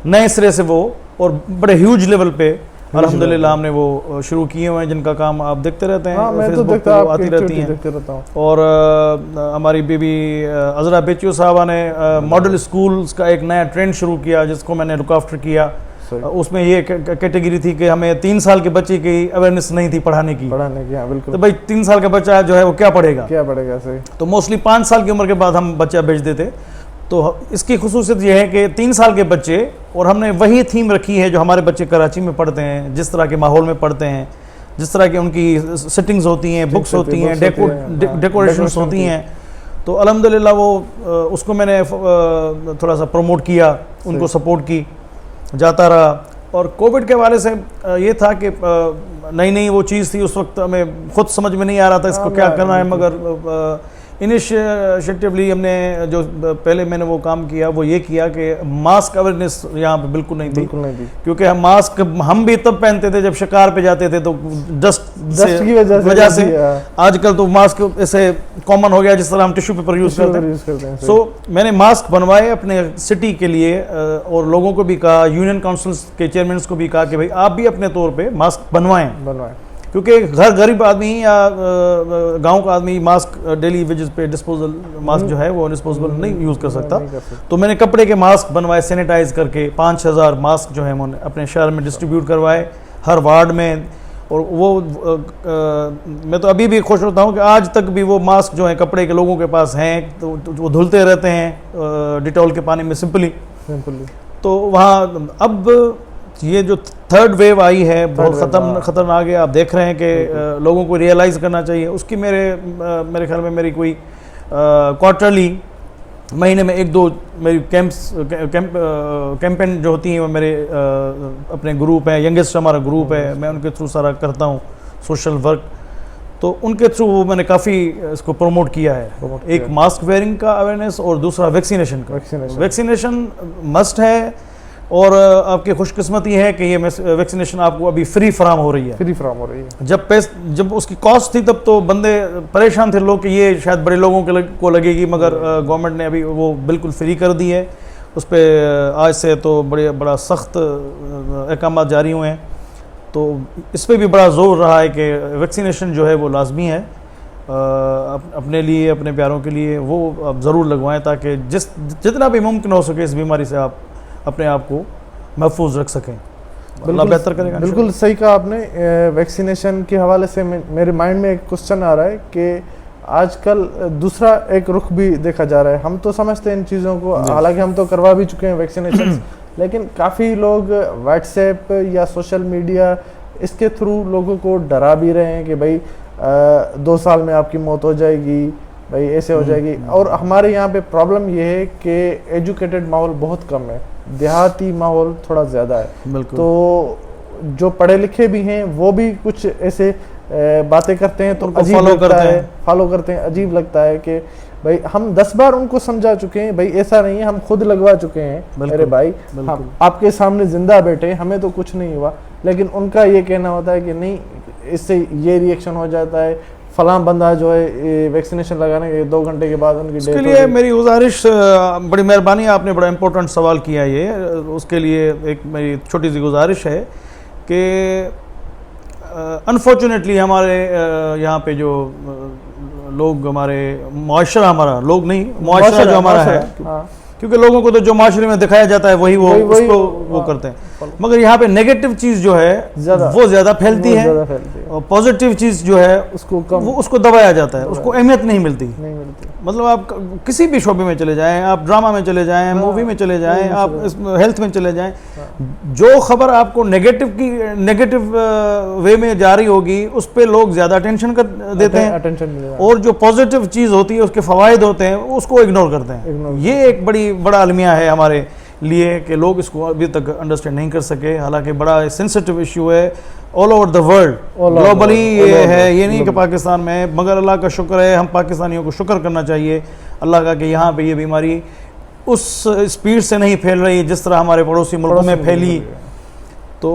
नए सिरे से वो, और बड़े ह्यूज लेवल पे अल्हम्दुलिल्लाह हमने वो शुरू किए हुए हैं, जिनका काम आप देखते रहते हैं। हाँ, मैं तो फेसबुक पे वो आती रहती हैं। और हमारी बीबी अजरा बेचियो साहबा ने मॉडल स्कूल्स का एक नया ट्रेंड शुरू किया, जिसको मैंने लुक आफ्टर किया। उसमें ये कैटेगरी थी कि हमें 3 साल के बच्चे की अवेयरनेस नहीं थी पढ़ाने की। हाँ, बिल्कुल। तो भाई 3 साल का बच्चा जो है वो क्या पढ़ेगा सही। तो मोस्टली 5 साल की उम्र के बाद हम बच्चा भेज देते। तो इसकी खुसूसियत ये है कि 3 साल के बच्चे, और हमने वही थीम रखी है जो हमारे बच्चे कराची में पढ़ते हैं, जिस तरह के माहौल में पढ़ते हैं, जिस तरह की उनकी सिटिंग्स होती हैं, बुक्स होती हैं, डेकोरेशंस होती हैं। तो अल्हम्दुलिल्लाह वो उसको मैंने थोड़ा सा प्रमोट किया, उनको सपोर्ट की जाता रहा। और कोविड के हवाले से ये था कि नई नई वो चीज़ थी, उस वक्त हमें खुद समझ में नहीं आ रहा था इसको क्या करना है। मगर इनिशिएटिवली हमने जो पहले मैंने वो काम किया वो ये किया कि मास्क अवेयरनेस यहाँ पे बिल्कुल नहीं थी। क्योंकि हम मास्क हम भी तब पहनते थे जब शिकार पे जाते थे, तो डस्ट की वजह से आजकल तो मास्क ऐसे कॉमन हो गया जिस तरह हम टिश्यू पेपर यूज़ करते हैं। सो मैंने मास्क बनवाए अपने सिटी के लिए, और लोगों को भी कहा, यूनियन काउंसिल्स के चेयरमैन को भी कहा कि भाई आप भी अपने तौर पर मास्क बनवाएं। क्योंकि घर गरीब आदमी या गांव का आदमी मास्क डेली वेजेस पे डिस्पोजल मास्क जो है वो डिस्पोजेबल नहीं यूज़ कर सकता। तो मैंने कपड़े के मास्क बनवाए सैनिटाइज करके, 5,000 मास्क जो है मैंने अपने शहर में डिस्ट्रीब्यूट करवाए हर वार्ड में। और वो मैं तो अभी भी खुश होता हूँ कि आज तक भी वो मास्क जो है कपड़े के लोगों के पास हैं, तो वो धुलते रहते हैं डिटॉल के पानी में सिंपली। तो वहाँ अब ये जो थर्ड वेव आई है बहुत ख़तरनाक है। आप देख रहे हैं कि लोगों को रियलाइज़ करना चाहिए। उसकी मेरे ख्याल में मेरी कोई क्वार्टरली महीने में 1-2 मेरी कैंपेन जो होती हैं वो मेरे अपने ग्रुप है, यंगेस्ट हमारा ग्रुप है, मैं उनके थ्रू सारा करता हूँ सोशल वर्क। तो उनके थ्रू मैंने काफ़ी इसको प्रमोट किया है। एक मास्क वेयरिंग का अवेयरनेस और दूसरा वैक्सीनेशन का। वैक्सीनेशन मस्ट है, और आपकी खुशकिस्मती है कि ये वैक्सीनेशन आपको अभी फ्री फराम हो रही है। जब उसकी कॉस्ट थी तब तो बंदे परेशान थे लोग कि ये शायद बड़े लोगों को लगेगी, मगर गवर्नमेंट ने अभी वो बिल्कुल फ्री कर दी है। उस पर आज से तो बड़ा सख्त अहकाम जारी हुए हैं। तो इस पर भी बड़ा ज़ोर रहा है कि वैक्सीनेशन जो है वो लाजमी है अपने लिए, अपने प्यारों के लिए। वो आप ज़रूर लगवाएं ताकि जितना भी मुमकिन हो सके इस बीमारी से आप अपने आप को महफूज रख सकें। अल्लाह बेहतर करेगा। बिल्कुल सही कहा आपने। वैक्सीनेशन के हवाले से मेरे माइंड में एक क्वेश्चन आ रहा है कि आजकल दूसरा एक रुख भी देखा जा रहा है। हम तो समझते हैं इन चीज़ों को, हालांकि हम तो करवा भी चुके हैं वैक्सीनेशन, लेकिन काफ़ी लोग व्हाट्सएप या सोशल मीडिया इसके थ्रू लोगों को डरा भी रहे हैं कि भाई 2 साल में आपकी मौत हो जाएगी, भाई ऐसे हो जाएगी। और हमारे यहाँ पे प्रॉब्लम ये है कि एजुकेटेड माहौल बहुत कम है, देहाती माहौल थोड़ा ज़्यादा है। बिल्कुल। तो जो पढ़े लिखे भी हैं वो भी कुछ ऐसे बातें करते हैं तो अजीब लगता है, फॉलो करते हैं, अजीब लगता है कि भाई हम 10 बार उनको समझा चुके हैं, भाई ऐसा नहीं है, हम खुद लगवा चुके हैं, अरे भाई हम आपके सामने जिंदा बैठे, हमें तो कुछ नहीं हुआ। लेकिन उनका ये कहना होता है कि नहीं, इससे ये रिएक्शन हो जाता है, फलां बंदा जो है वैक्सीनेशन लगाने के 2 घंटे के बाद उनकी डेथ। उसके लिए मेरी गुजारिश, बड़ी मेहरबानी, आपने बड़ा इम्पोर्टेंट सवाल किया ये, उसके लिए एक मेरी छोटी सी गुजारिश है कि अनफॉर्चुनेटली हमारे यहाँ पे जो लोग, हमारे मुआशरा, हमारा लोग नहीं, मुआशरा जो हमारा है, क्योंकि लोगों को तो जो माशरे में दिखाया जाता है वही वो उसको वो करते हैं, मगर यहाँ पे नेगेटिव चीज़ जो है वो ज़्यादा फैलती है और पॉजिटिव चीज़ जो है उसको दबाया जाता है, उसको अहमियत नहीं मिलती। मतलब आप किसी भी शोबे में चले जाएं, आप ड्रामा में चले जाएं, मूवी में चले जाएं, आप हेल्थ में चले जाएं, जो खबर आपको नेगेटिव वे में जा रही होगी उस पर लोग ज़्यादा अटेंशन कर देते हैं, और जो पॉजिटिव चीज़ होती है, उसके फ़वाइद होते हैं, उसको इग्नोर करते हैं। ये एक बड़ा अलमिया है हमारे लिए कि लोग इसको अभी तक अंडरस्टैंड नहीं कर सके। हालांकि बड़ा सेंसिटिव इशू है all over the world, globally ये है, ये नहीं कि पाकिस्तान में, मगर अल्लाह का शुक्र है, हम पाकिस्तानियों को शुक्र करना चाहिए अल्लाह का कि यहाँ पे ये बीमारी उस स्पीड से नहीं फैल रही जिस तरह हमारे पड़ोसी मुल्कों में फैली। तो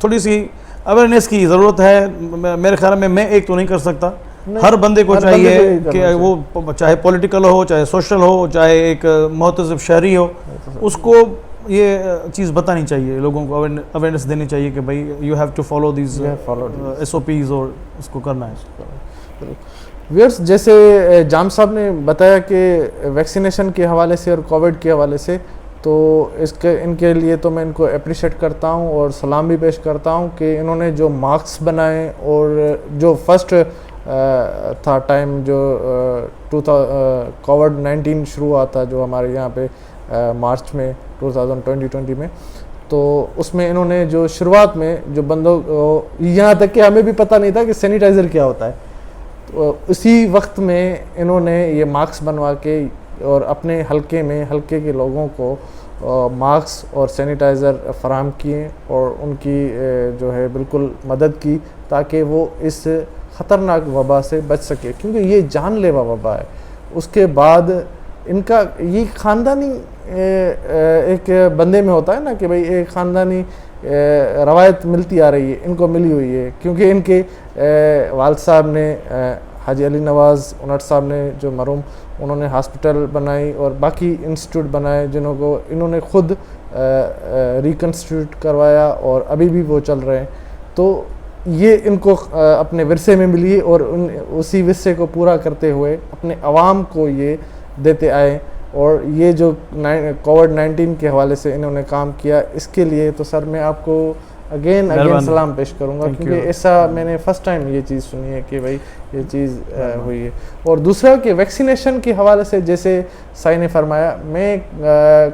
थोड़ी सी अवेयरनेस की ज़रूरत है मेरे ख्याल में। मैं एक तो नहीं कर सकता, हर बंदे को चाहिए कि वो चाहे पॉलिटिकल हो, चाहे सोशल हो, चाहे एक मुहतसिब शहरी हो, उसको ये चीज़ बतानी चाहिए, लोगों को अवेयरनेस देनी चाहिए कि भाई you have to follow these SOPs और इसको करना है। व्यूअर्स, जैसे जाम साहब ने बताया कि वैक्सीनेशन के हवाले से और कोविड के हवाले से, तो इनके लिए तो मैं इनको अप्रिशिएट करता हूँ और सलाम भी पेश करता हूँ कि इन्होंने जो मार्क्स बनाए और जो फर्स्ट था टाइम जो कोविड-19 शुरू हुआ था जो हमारे यहाँ पे मार्च में 2020 में, तो उसमें इन्होंने जो शुरुआत में जो बंदों को, यहाँ तक कि हमें भी पता नहीं था कि सैनिटाइज़र क्या होता है, तो उसी वक्त में इन्होंने ये मास्क बनवा के और अपने हल्के के लोगों को मास्क और सैनिटाइज़र फराहम किए और उनकी जो है बिल्कुल मदद की ताकि वो इस ख़तरनाक वबा से बच सके, क्योंकि ये जानलेवा वबा है। उसके बाद इनका ये ख़ानदानी एक बंदे में होता है ना कि भाई एक ख़ानदानी रवायत मिलती आ रही है, इनको मिली हुई है, क्योंकि इनके वालिद साहब ने हाजी अली नवाज़ उनट साहब ने जो मरूम, उन्होंने हॉस्पिटल बनाई और बाकी इंस्टीट्यूट बनाए जिन्हों को इन्होंने ख़ुद रिकन्स्टिट्यूट करवाया और अभी भी वो चल रहे हैं। तो ये इनको अपने विरसे में मिली है और उसी विरसे को पूरा करते हुए अपने अवाम को ये देते आए, और ये जो कोविड-19 के हवाले से इन्होंने काम किया, इसके लिए तो सर मैं आपको अगेन सलाम पेश करूंगा, क्योंकि ऐसा मैंने फ़र्स्ट टाइम ये चीज़ सुनी है कि भाई ये चीज़ हुई है। और दूसरा कि वैक्सीनेशन के हवाले से जैसे साई ने फरमाया, मैं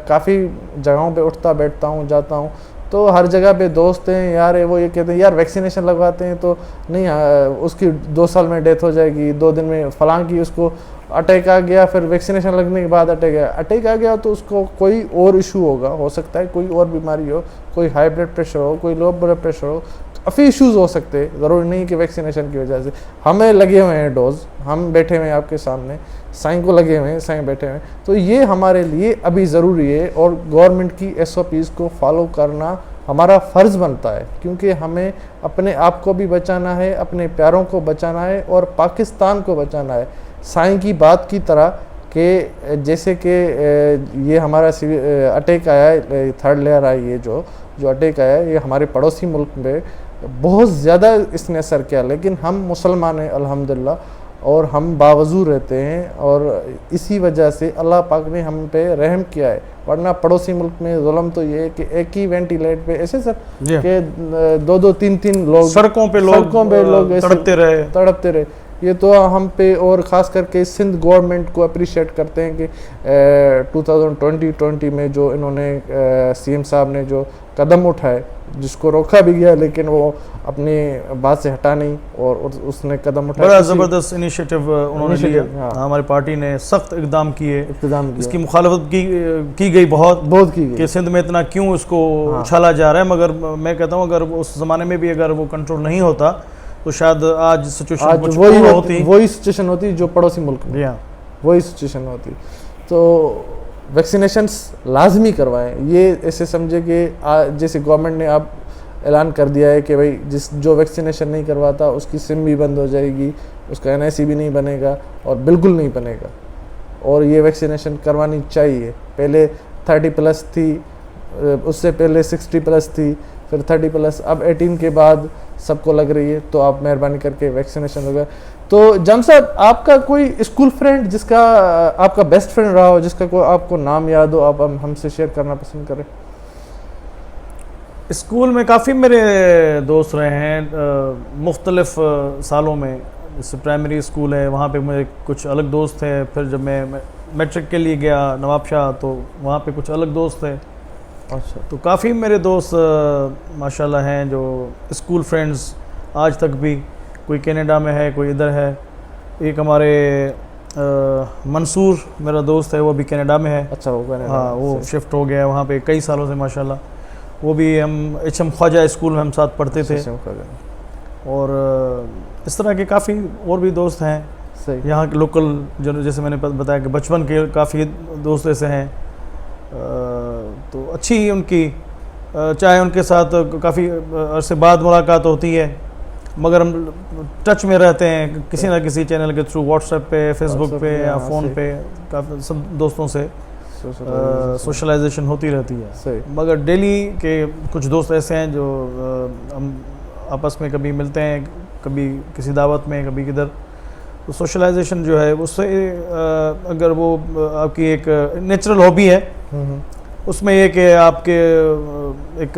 काफ़ी जगहों पे उठता बैठता हूँ, जाता हूँ, तो हर जगह पे दोस्त हैं यार, वो ये कहते हैं यार वैक्सीनेशन लगवाते हैं तो नहीं, उसकी 2 साल में डेथ हो जाएगी, 2 दिन में फलां की उसको अटैक आ गया, फिर वैक्सीनेशन लगने के बाद अटैक आ गया तो उसको कोई और इशू होगा, हो सकता है कोई और बीमारी हो, कोई हाई ब्लड प्रेशर हो, कोई लो ब्लड प्रेशर हो, काफ़ी इश्यूज़ हो सकते हैं, ज़रूरी नहीं कि वैक्सीनेशन की वजह से। हमें लगे हुए हैं डोज, हम बैठे हुए हैं आपके सामने, साईं को लगे हुए हैं, साईं बैठे हुए हैं, तो ये हमारे लिए अभी ज़रूरी है और गवर्नमेंट की SOPs को फॉलो करना हमारा फ़र्ज़ बनता है, क्योंकि हमें अपने आप को भी बचाना है, अपने प्यारों को बचाना है और पाकिस्तान को बचाना है। साईं की बात की तरह कि जैसे कि ये हमारा अटैक आया है, 3rd लेयर आई है, जो अटैक आया है, ये हमारे पड़ोसी मुल्क में बहुत ज़्यादा इसने असर किया, लेकिन हम मुसलमान हैं अल्हम्दुलिल्लाह और हम बावजू रहते हैं, और इसी वजह से अल्लाह पाक ने हम पे रहम किया है। वरना पड़ोसी मुल्क में जुल्म तो ये है कि एक ही वेंटिलेट पे ऐसे सर कि 2-2 3-3 लोग सड़कों पे लोग तड़पते रहे। ये तो हम पे और ख़ास करके सिंध गवर्नमेंट को अप्रिशिएट करते हैं कि 2020 में जो इन्होंने सीएम साहब ने जो कदम उठाए, जिसको रोका भी गया लेकिन वो अपनी बात से हटा नहीं और उसने कदम उठाया। बड़ा ज़बरदस्त इनिशिएटिव उन्होंने लिया। हाँ। हमारी पार्टी ने सख्त इकदाम किए, इसकी किया। मुखालफत की गई बहुत की गई कि सिंध में इतना क्यों इसको उछाला जा रहा है, मगर मैं कहता हूँ अगर उस ज़माने में भी अगर वो कंट्रोल नहीं होता तो शायद आज सिचुएशन कुछ और होती, वही सिचुएशन होती जो पड़ोसी मुल्क में, वही सिचुएशन होती। तो वैक्सीनेशंस लाजमी करवाएं। ये ऐसे समझे कि जैसे गवर्नमेंट ने अब ऐलान कर दिया है कि भाई जो वैक्सीनेशन नहीं करवाता उसकी सिम भी बंद हो जाएगी, उसका एनआईसी भी नहीं बनेगा और बिल्कुल नहीं बनेगा। और ये वैक्सीनेशन करवानी चाहिए। पहले 30+ थी, उससे पहले 60+ थी, फिर 30+, अब 18 के बाद सबको लग रही है। तो आप मेहरबानी करके वैक्सीनेशन होगा। तो जाम साहब, आपका कोई स्कूल फ्रेंड जिसका आपका बेस्ट फ्रेंड रहा हो, जिसका कोई आपको नाम याद हो, आप हमसे शेयर करना पसंद करें? स्कूल में काफ़ी मेरे दोस्त रहे हैं मुख्तलिफ सालों में। जैसे प्राइमरी स्कूल है, वहाँ पे मेरे कुछ अलग दोस्त थे। फिर जब मैं मैट्रिक के लिए गया नवाबशाह, तो वहाँ पे कुछ अलग दोस्त थे। अच्छा। तो काफ़ी मेरे दोस्त माशाल्लाह हैं जो स्कूल फ्रेंड्स आज तक भी, कोई कनाडा में है, कोई इधर है। एक हमारे मंसूर मेरा दोस्त है, वो भी कनाडा में है। अच्छा, वो कनाडा? हाँ, वो शिफ्ट हो गया वहाँ पे कई सालों से माशाल्लाह। वो भी हम HM ख्वाजा स्कूल में हम साथ पढ़ते थे। और इस तरह के काफ़ी और भी दोस्त हैं यहाँ के लोकल, जो जैसे मैंने बताया कि बचपन के काफ़ी दोस्त ऐसे हैं। तो अच्छी उनकी, चाहे उनके साथ काफ़ी अरसे बाद मुलाकात होती है, मगर हम टच में रहते हैं किसी ना किसी चैनल के थ्रू, व्हाट्सएप पे, फेसबुक पे या फ़ोन पे। काफ़ी सब दोस्तों से सोशलाइजेशन होती रहती है। मगर डेली के कुछ दोस्त ऐसे हैं जो हम आपस में कभी मिलते हैं, कभी किसी दावत में, कभी किधर। तो सोशलाइजेशन जो है उससे अगर वो आपकी एक नेचुरल हॉबी है, उसमें ये कि आपके एक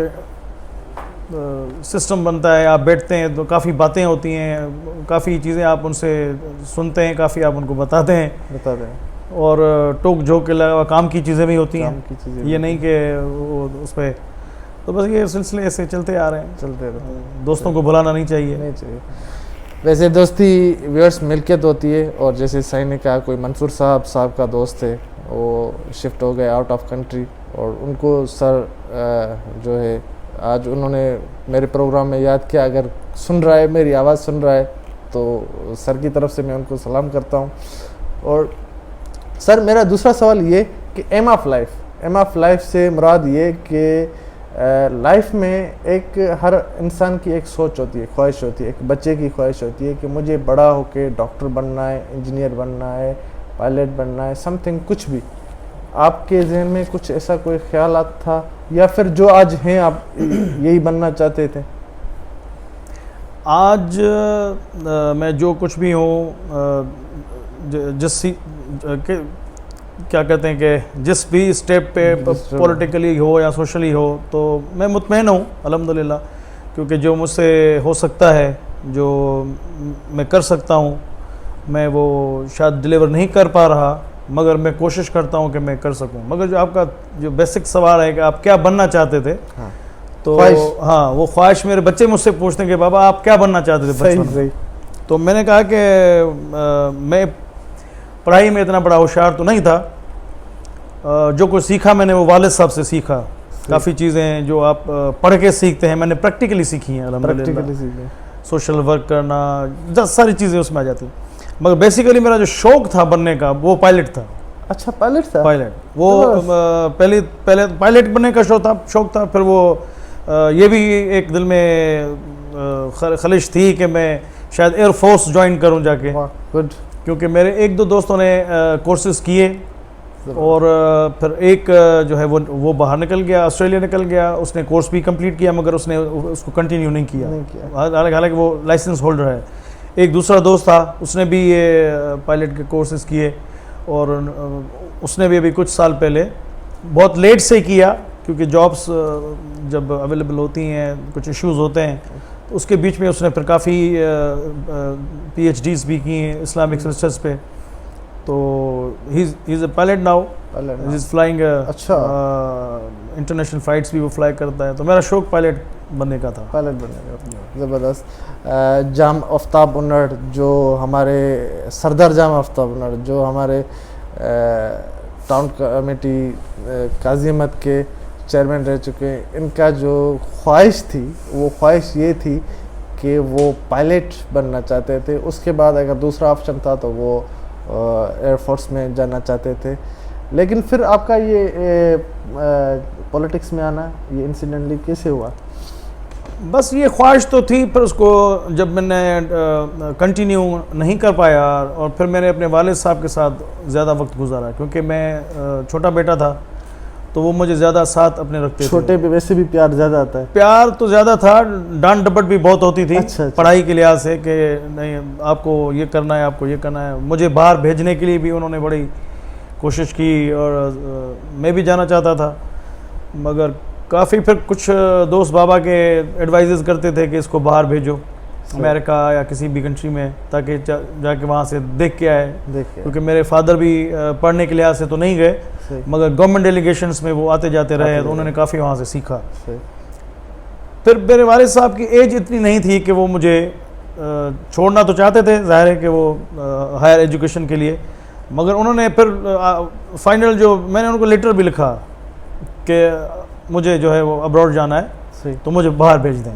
सिस्टम बनता है, आप बैठते हैं तो काफ़ी बातें होती हैं, काफ़ी चीज़ें आप उनसे सुनते हैं, काफ़ी आप उनको बताते हैं। और टोक झोंक के अलावा काम की चीज़ें भी होती हैं। ये नहीं कि वो उस पर, तो बस ये सिलसिले ऐसे चलते आ रहे हैं। दोस्तों को भुलाना नहीं चाहिए। वैसे दोस्ती व्यूअर्स मिलकियत होती है। और जैसे साई ने कहा, कोई मंसूर साहब का दोस्त है, वो शिफ्ट हो गए आउट ऑफ कंट्री, और उनको सर जो है आज उन्होंने मेरे प्रोग्राम में याद किया। अगर सुन रहा है, मेरी आवाज़ सुन रहा है, तो सर की तरफ से मैं उनको सलाम करता हूँ। और सर, मेरा दूसरा सवाल ये कि एम ऑफ लाइफ से मुराद ये कि लाइफ में एक हर इंसान की एक सोच होती है, ख्वाहिश होती है, एक बच्चे की ख्वाहिश होती है कि मुझे बड़ा होके डॉक्टर बनना है, इंजीनियर बनना है, पायलट बनना है, समथिंग कुछ भी। आपके जहन में कुछ ऐसा कोई ख्यालात था, या फिर जो आज हैं आप यही बनना चाहते थे? आज मैं जो कुछ भी हूँ, क्या कहते हैं कि जिस भी स्टेप पे पॉलिटिकली हो या सोशली हो, तो मैं मुतमईन हूँ अल्हम्दुलिल्लाह। क्योंकि जो मुझसे हो सकता है, जो मैं कर सकता हूँ, मैं वो शायद डिलीवर नहीं कर पा रहा, मगर मैं कोशिश करता हूँ कि मैं कर सकूँ। मगर जो आपका जो बेसिक सवाल है कि आप क्या बनना चाहते थे, हाँ, तो हाँ, वो ख्वाहिश मेरे बच्चे मुझसे पूछते हैं कि बाबा आप क्या बनना चाहते थे बचपन में? तो मैंने कहा कि मैं पढ़ाई में इतना बड़ा होशियार तो नहीं था। जो कुछ सीखा मैंने वो वालिद साहब से सीखा। काफ़ी चीज़ें जो आप पढ़ के सीखते हैं, मैंने प्रैक्टिकली सीखी हैं अल्हम्दुलिल्लाह। सोशल वर्क करना, 10 सारी चीज़ें उसमें आ जाती हैं। मगर बेसिकली मेरा जो शौक़ था बनने का, वो पायलट था। अच्छा, पायलट था? पायलट, वो पहले पायलट बनने का शौक़ था। फिर वो ये भी एक दिल में ख्वाहिश थी कि मैं शायद एयरफोर्स ज्वाइन करूं जाके। गुड। क्योंकि मेरे एक दो दोस्तों ने कोर्सेज़ किए, और फिर एक जो है वो बाहर निकल गया, ऑस्ट्रेलिया निकल गया। उसने कोर्स भी कंप्लीट किया, मगर उसने उसको कंटिन्यू नहीं किया। हालांकि वो लाइसेंस होल्डर है। एक दूसरा दोस्त था, उसने भी ये पायलट के कोर्सेज़ किए, और उसने भी अभी कुछ साल पहले बहुत लेट से किया, क्योंकि जॉब्स जब अवेलेबल होती हैं कुछ इश्यूज़ होते हैं, तो उसके बीच में उसने फिर काफ़ी PhDs भी की हैं इस्लामिक रिसर्च पे। तो he is a pilot now, he is flying अच्छा। इंटरनेशनल फ़्लाइट्स भी वो फ्लाई करता है। तो मेरा शौक़ पायलट बनने का था। पायलट बनने का, ज़बरदस्त। जाम आफ्ताब उन्नड़ जो हमारे सरदार जाम आफ्ताब उन्नड़ जो हमारे टाउन कमेटी काजी अहमद के चेयरमैन रह चुके हैं, इनका जो ख्वाहिश थी वो ख्वाहिश ये थी कि वो पायलट बनना चाहते थे। उसके बाद अगर दूसरा ऑप्शन था तो वो एयरफोर्स में जाना चाहते थे। लेकिन फिर आपका ये पॉलिटिक्स में आना ये इंसिडेंटली कैसे हुआ? बस ये ख्वाहिश तो थी, फिर उसको जब मैंने कंटिन्यू नहीं कर पाया और फिर मैंने अपने वालिद साहब के साथ ज़्यादा वक्त गुजारा, क्योंकि मैं छोटा बेटा था तो वो मुझे ज़्यादा साथ अपने रखते थे। छोटे पे वैसे भी प्यार ज़्यादा आता है। प्यार तो ज़्यादा था, डांट डपट भी बहुत होती थी। अच्छा। पढ़ाई के लिहाज से कि नहीं आपको ये करना है, आपको ये करना है। मुझे बाहर भेजने के लिए भी उन्होंने बड़ी कोशिश की और मैं भी जाना चाहता था, मगर काफ़ी फिर कुछ दोस्त बाबा के एडवाइजेस करते थे कि इसको बाहर भेजो, अमेरिका या किसी भी कंट्री में, ताकि जाके वहाँ से देख के आए। क्योंकि मेरे फादर भी पढ़ने के लिहाज से तो नहीं गए, मगर गवर्नमेंट डेलीगेशंस में वो आते जाते रहे, तो उन्होंने काफ़ी वहाँ से सीखा। फिर मेरे वालिद साहब की एज इतनी नहीं थी कि वो मुझे छोड़ना तो चाहते थे, जाहिर है कि वो हायर एजुकेशन के लिए, मगर उन्होंने फिर फाइनल जो मैंने उनको लेटर भी लिखा कि मुझे जो है वो अब्रॉड जाना है तो मुझे बाहर भेज दें।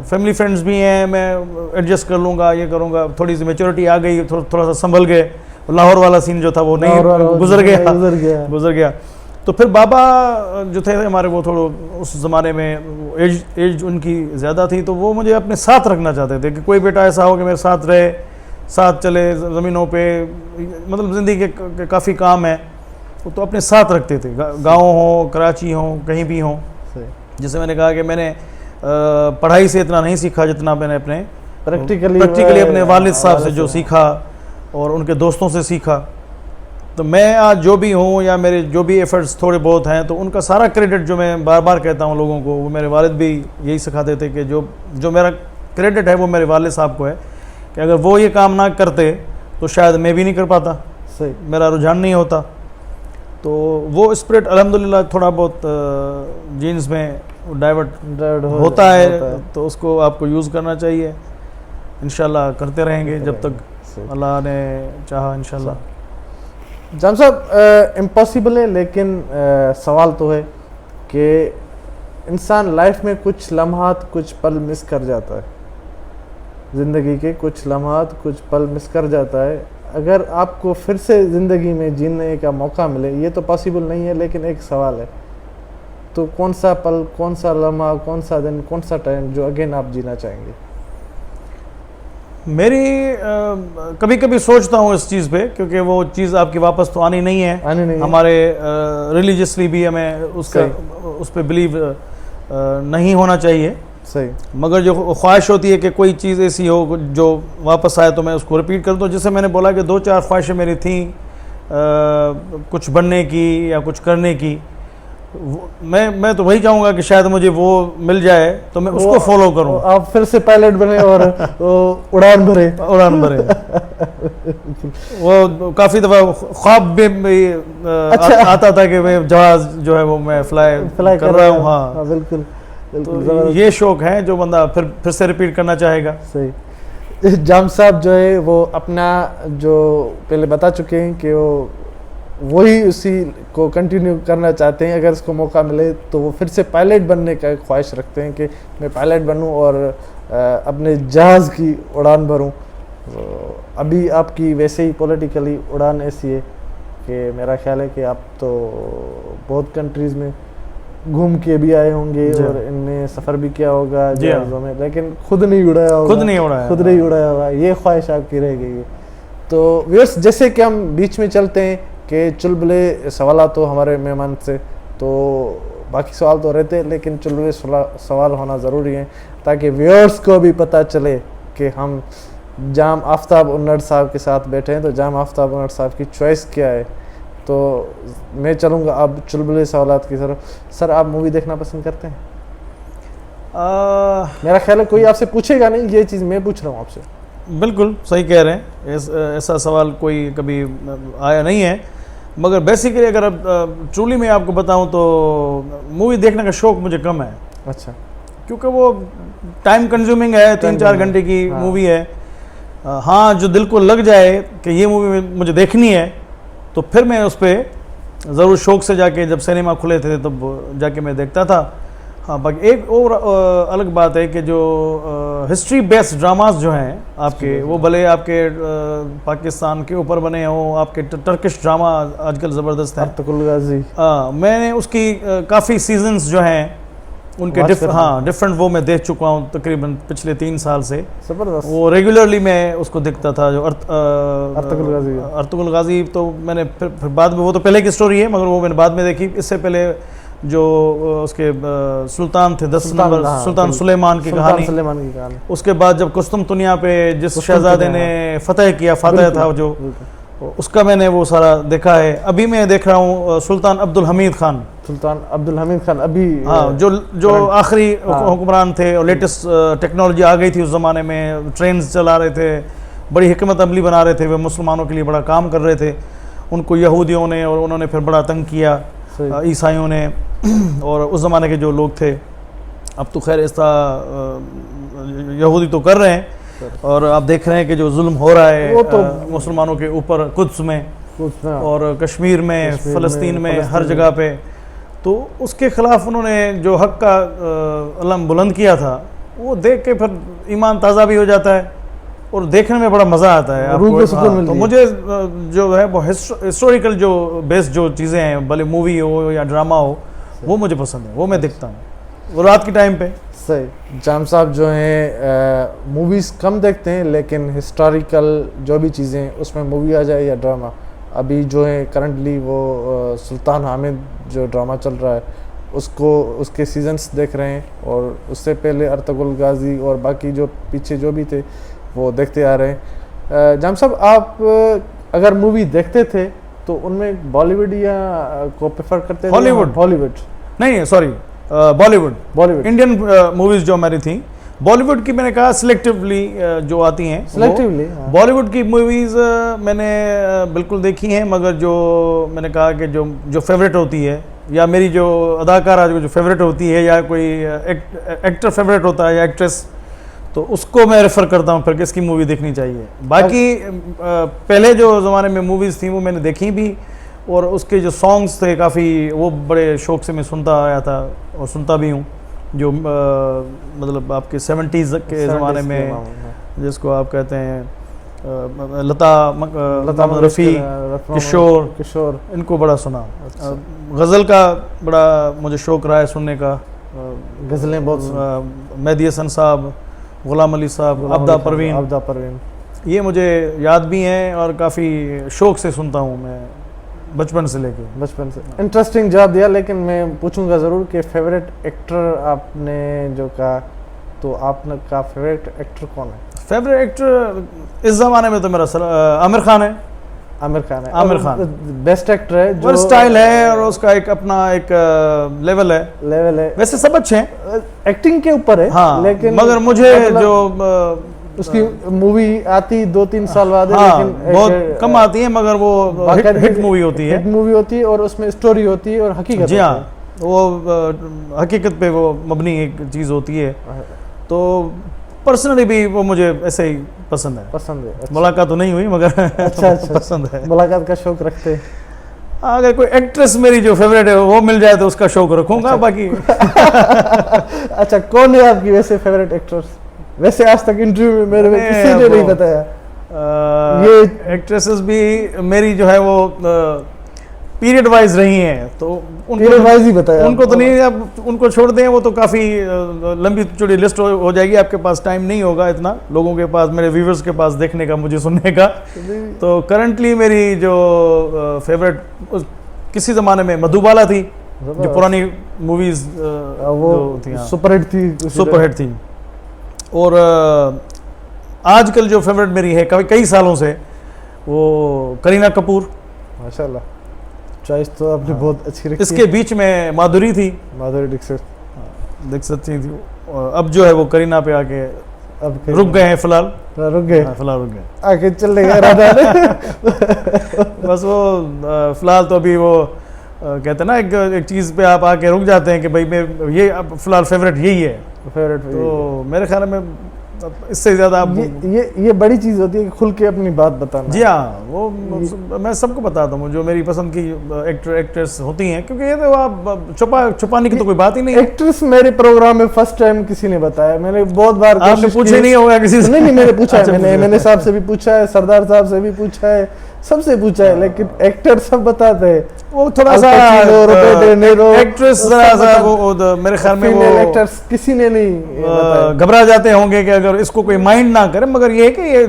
फैमिली फ्रेंड्स भी हैं, मैं एडजस्ट कर लूँगा, ये करूँगा। थोड़ी सी मेच्योरिटी आ गई, थोड़ा सा संभल गए। लाहौर वाला सीन जो था वो नहीं गुजर गया। तो फिर बाबा जो थे हमारे, वो थोड़ा उस ज़माने में एज उनकी ज़्यादा थी, तो वो मुझे अपने साथ रखना चाहते थे कि कोई बेटा ऐसा हो कि मेरे साथ रहे, साथ चले ज़मीनों पे, मतलब ज़िंदगी के काफ़ी काम है तो अपने साथ रखते थे, गाँव हो, कराची हो, कहीं भी हो। जैसे मैंने कहा कि मैंने पढ़ाई से इतना नहीं सीखा जितना मैंने अपने प्रैक्टिकली अपने वालिद साहब से जो सीखा और उनके दोस्तों से सीखा। तो मैं आज जो भी हूँ या मेरे जो भी एफर्ट्स थोड़े बहुत हैं, तो उनका सारा क्रेडिट जो मैं बार बार कहता हूँ लोगों को, वो मेरे वालिद भी यही सिखाते थे कि जो मेरा क्रेडिट है वो मेरे वालिद साहब को है, कि अगर वो ये काम ना करते तो शायद मैं भी नहीं कर पाता, मेरा रुझान नहीं होता। तो वो स्पिरिट अल्हम्दुलिल्लाह थोड़ा बहुत जीन्स में डाइवर्ट होता है, तो उसको आपको यूज़ करना चाहिए। इंशाल्लाह करते रहेंगे जब तक अल्लाह ने चाहा, इंशाल्लाह। जाम साहब, इम्पॉसिबल है, लेकिन सवाल तो है कि इंसान लाइफ में कुछ लम्हात, कुछ पल मिस कर जाता है, ज़िंदगी के कुछ लम्हात, कुछ पल मिस कर जाता है। अगर आपको फिर से ज़िंदगी में जीने का मौका मिले, ये तो पॉसिबल नहीं है, लेकिन एक सवाल है, तो कौन सा पल, कौन सा लम्हा, कौन सा दिन, कौन सा टाइम जो अगेन आप जीना चाहेंगे? मेरी कभी कभी सोचता हूँ इस चीज़ पे, क्योंकि वो चीज़ आपकी वापस तो आनी नहीं है। हमारे रिलीजियसली भी हमें उस पर बिलीव नहीं होना चाहिए। सही। मगर जो ख्वाहिश होती है कि कोई चीज़ ऐसी हो जो वापस आए, तो मैं उसको रिपीट कर दूँ। जैसे मैंने बोला कि 2-4 ख्वाहिशें मेरी थी, कुछ बनने की या कुछ करने की। मैं तो वही चाहूँगा कि शायद मुझे वो मिल जाए तो मैं उसको फॉलो करूँ। आप फिर से पायलट बने और उड़ान भरे। वो काफ़ी दफ़ा ख्वाब में अच्छा आता था कि मैं जहाज़ जो है वो मैं फ्लाई कर रहा हूँ। हाँ बिल्कुल। तो ये शौक़ है जो बंदा फिर से रिपीट करना चाहेगा। सही। जाम साहब जो है वो अपना जो पहले बता चुके हैं कि वो वही उसी को कंटिन्यू करना चाहते हैं। अगर इसको मौका मिले तो वो फिर से पायलट बनने का ख्वाहिश रखते हैं कि मैं पायलट बनूं और अपने जहाज़ की उड़ान भरूं। तो अभी आपकी वैसे ही पॉलिटिकली उड़ान ऐसी है कि मेरा ख्याल है कि आप तो बहुत कंट्रीज़ में घूम के भी आए होंगे और इनमें सफ़र भी किया होगा जहाज़ों में, लेकिन खुद नहीं उड़ाया होगा। खुद नहीं उड़ाया होगा, ये ख्वाहिश आपकी रह गई है। तो व्यूअर्स, जैसे कि हम बीच में चलते हैं कि चुलबुले सवाल तो हमारे मेहमान से, तो बाकी सवाल तो रहते हैं, लेकिन चुलबुले सवाल होना ज़रूरी है ताकि व्यूअर्स को भी पता चले कि हम जाम आफ्ताब उन्नड़ साहब के साथ बैठे हैं, तो जाम आफ्ताब उन्नड़ साहब की चॉइस क्या है। तो मैं चलूँगा अब चुलबुले सवालात की तरफ। सर, आप मूवी देखना पसंद करते हैं? मेरा ख्याल है कोई आपसे पूछेगा नहीं, ये चीज़ मैं पूछ रहा हूँ आपसे। बिल्कुल सही कह रहे हैं, ऐसा सवाल कोई कभी आया नहीं है। मगर बेसिकली अगर अब ट्रूली मैं आपको बताऊं तो मूवी देखने का शौक मुझे कम है। अच्छा। क्योंकि वो टाइम कंज्यूमिंग है, 3-4 घंटे की मूवी है। हाँ, जो दिल को लग जाए कि ये मूवी मुझे देखनी है तो फिर मैं उस पर ज़रूर शौक से जाके, जब सिनेमा खुले थे तब जाके मैं देखता था। हाँ, बाकी एक और अलग बात है कि जो हिस्ट्री बेस्ड ड्रामास जो हैं आपके, वो भले आपके पाकिस्तान के ऊपर बने हों, आपके टर्किश ड्रामा आजकल ज़बरदस्त है। अर्तुगरुल गाजी, मैंने उसकी काफ़ी सीजन्स जो हैं उनके डिफरेंट वो मैं देख चुका हूँ तकरीबन पिछले 3 साल से। ज़बरदस्त। वो रेगुलरली मैं उसको देखता था। जो अर्तुगरुल गाजी तो मैंने फिर बाद में, वो तो पहले की स्टोरी है मगर वो मैंने बाद में देखी। इससे पहले जो उसके सुल्तान थे 10 नंबर, सुल्तान सुलेमान की कहानी। उसके बाद जब कुस्तुमतुनिया पे जिस शहजादे ने फतेह किया, फातह था जो, उसका मैंने वो सारा देखा है। अभी मैं देख रहा हूँ सुल्तान अब्दुल हमीद खान। अभी, हाँ, जो आखिरी हुक्मरान थे और लेटेस्ट टेक्नोलॉजी आ गई थी उस ज़माने में, ट्रेन चला रहे थे, बड़ी हिकमत अमली बना रहे थे, वे मुसलमानों के लिए बड़ा काम कर रहे थे। उनको यहूदियों ने, और उन्होंने फिर बड़ा तंग किया ईसाइयों ने और उस ज़माने के जो लोग थे। अब तो खैर ऐसा यहूदी तो कर रहे हैं और आप देख रहे हैं कि जो जुल्म हो रहा है वो तो मुसलमानों के ऊपर, कुद्स में और कश्मीर में, फ़लस्तीन में, हर जगह पे। तो उसके ख़िलाफ़ उन्होंने जो हक़ का अलम बुलंद किया था, वो देख के फिर ईमान ताज़ा भी हो जाता है और देखने में बड़ा मज़ा आता है आपको। तो मुझे जो है वो हिस्टोरिकल जो बेस्ड जो चीज़ें हैं, भले मूवी हो या ड्रामा हो, वो मुझे पसंद है, वो मैं देखता हूँ, वो रात के टाइम पे। सही। जाम साहब जो हैं मूवीज़ कम देखते हैं, लेकिन हिस्टोरिकल जो भी चीज़ें उसमें मूवी आ जाए या ड्रामा, अभी जो है करंटली वो सुल्तान हामिद जो ड्रामा चल रहा है उसके सीजन्स देख रहे हैं, और उससे पहले अर्तुगरुल गाजी और बाकी जो पीछे जो भी थे वो देखते आ रहे हैं। जाम साहब, आप अगर मूवी देखते थे तो उनमें बॉलीवुड या को प्रेफर करते थे? हॉलीवुड नहीं, सॉरी, बॉलीवुड इंडियन मूवीज जो हमारी थी। बॉलीवुड की मैंने कहा सिलेक्टिवली जो आती हैं, सिलेक्टिवली बॉलीवुड की मूवीज़ मैंने बिल्कुल देखी हैं, मगर जो मैंने कहा कि जो फेवरेट होती है, या मेरी जो अदाकारा जो फेवरेट होती है, या कोई एक्टर फेवरेट होता है या एक्ट्रेस, तो उसको मैं रेफ़र करता हूँ फिर किसकी मूवी देखनी चाहिए। बाकी पहले जो ज़माने में मूवीज़ थी वो मैंने देखी भी, और उसके जो सॉन्ग्स थे काफ़ी, वो बड़े शौक़ से मैं सुनता आया था और सुनता भी हूँ। जो मतलब आपके 70s के ज़माने में जिसको आप कहते हैं लता रफ़ी, किशोर, इनको बड़ा सुना। गज़ल का बड़ा मुझे शौक़ रहा है सुनने का। गज़लें बहुत, मेहदी हसन साहब, ग़ुलाम अली साहब, आबदा परवीन, ये मुझे याद भी हैं और काफ़ी शौक़ से सुनता हूँ मैं बचपन से। इंटरेस्टिंग जवाब दिया, लेकिन मैं पूछूंगा ज़रूर कि फेवरेट एक्टर आपने जो कहा, तो आपने का फेवरेट एक्टर कौन है? फेवरेट एक्टर इस ज़माने में तो मेरा आमिर खान है। आमिर खान बेस्ट एक्टर है, जो स्टाइल है और उसका एक अपना एक लेवल है। वैसे सब अच्छे हैं, एक्टिंग के ऊपर है, हाँ, लेकिन मगर मुझे जो उसकी मूवी आती 2-3 साल बाद है, हाँ, लेकिन बहुत कम आती है, मगर वो हिट मूवी होती है और उसमें स्टोरी होती है और हकीकत। जी हाँ, वो हकीकत पे वो मबनी एक चीज़ होती है। तो पर्सनली भी वो मुझे ऐसे ही पसंद है। अच्छा। मुलाकात तो नहीं हुई मगर अच्छा पसंद है। मुलाकात का शौक रखते हैं? अगर कोई एक्ट्रेस मेरी जो फेवरेट है वो मिल जाए तो उसका शौक रखूंगा। अच्छा। बाकी अच्छा, कौन है आपकी वैसे फेवरेट एक्ट्रेस? वैसे आज तक इंटरव्यू में मेरे किसी ने नहीं बताया। ये एक्ट्रेसेस भी मेरी जो है वो पीरियड वाइज रही हैं, तो पीरियड वाइज ही बताया। उनको तो नहीं, अब उनको छोड़ दें, वो तो काफ़ी लंबी चौड़ी लिस्ट हो जाएगी। आपके पास टाइम नहीं होगा इतना, लोगों के पास, मेरे व्यूवर्स के पास देखने का, मुझे सुनने का। तो करंटली मेरी जो फेवरेट किसी ज़माने में मधुबाला थी, जो पुरानी मूवीज़ वो थी, सुपरहिट थी। और आजकल जो फेवरेट मेरी है कई सालों से, वो करीना कपूर। माशाल्लाह, चॉइस तो आपने बहुत अच्छी रखी। इसके बीच में माधुरी थी, माधुरी दीक्षित। देख सकती थी। और अब जो है वो करीना पे आके अब रुक गए हैं फिलहाल। रुक गए, हाँ, फिलहाल रुक गए। आके चले गए राधा ने। बस वो फिलहाल तो अभी वो कहते हैं ना एक चीज़ पे आप आके रुक जाते हैं कि भाई मैं ये अब फिलहाल फेवरेट यही है। फेवरेट तो मेरे ख्याल में अब इससे ज़्यादा आप ये बड़ी चीज़ होती है कि खुल के अपनी बात बताना। जी हाँ, वो मैं सबको बताता हूँ जो मेरी पसंद की एक्ट्रेस होती हैं, क्योंकि ये तो आप छुपाने की तो कोई बात ही नहीं है। एक्ट्रेस मेरे प्रोग्राम में फर्स्ट टाइम किसी ने बताया, मैंने बहुत बार आपने पूछे नहीं होगा किसी से? नहीं, मैंने पूछा है, अच्छा, मैंने साहब से भी पूछा है, सरदार साहब से भी पूछा है, सबसे पूछा है, लेकिन एक्टर सब बताते हैं। वो थोड़ा सा एक्ट्रेस मेरे ख्याल में वो एक्टर्स किसी ने नहीं घबरा जाते होंगे कि अगर इसको कोई माइंड ना करे, मगर ये है कि ये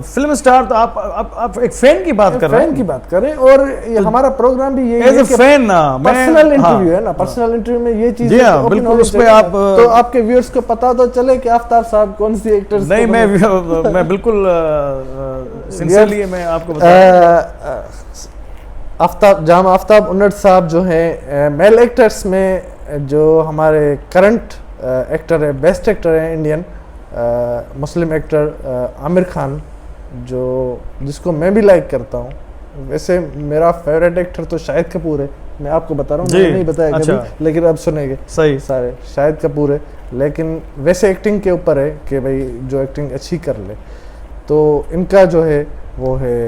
फिल्म स्टार तो आप एक फैन की बात कर रहे हैं, फैन की बात करें। और ये हमारा प्रोग्राम भी ये एज ए फैन ना, पर्सनल इंटरव्यू है ना, पर्सनल इंटरव्यू में ये चीज बिल्कुल उसमें आप तो आपके व्यूअर्स को पता तो चले कि आफ्ताब साहब कौन सी एक्टर्स। नहीं, मैं बिल्कुल सिंसियरली मैं आपको बता जाम आफ्ताब उन्नट साहब जो हैं मेल एक्टर्स में जो हमारे करंट एक्टर है, बेस्ट एक्टर है Indian Muslim actor Aamir Khan, जिसको मैं भी लाइक करता हूँ। वैसे मेरा फेवरेट एक्टर तो शाहिद कपूर है, मैं आपको बता रहा हूँ, मैंने नहीं बताया अच्छा। कभी, लेकिन अब सुनेंगे सही सारे शाहिद कपूर है। लेकिन वैसे एक्टिंग के ऊपर है कि भाई जो एक्टिंग अच्छी कर ले, तो इनका जो है वो है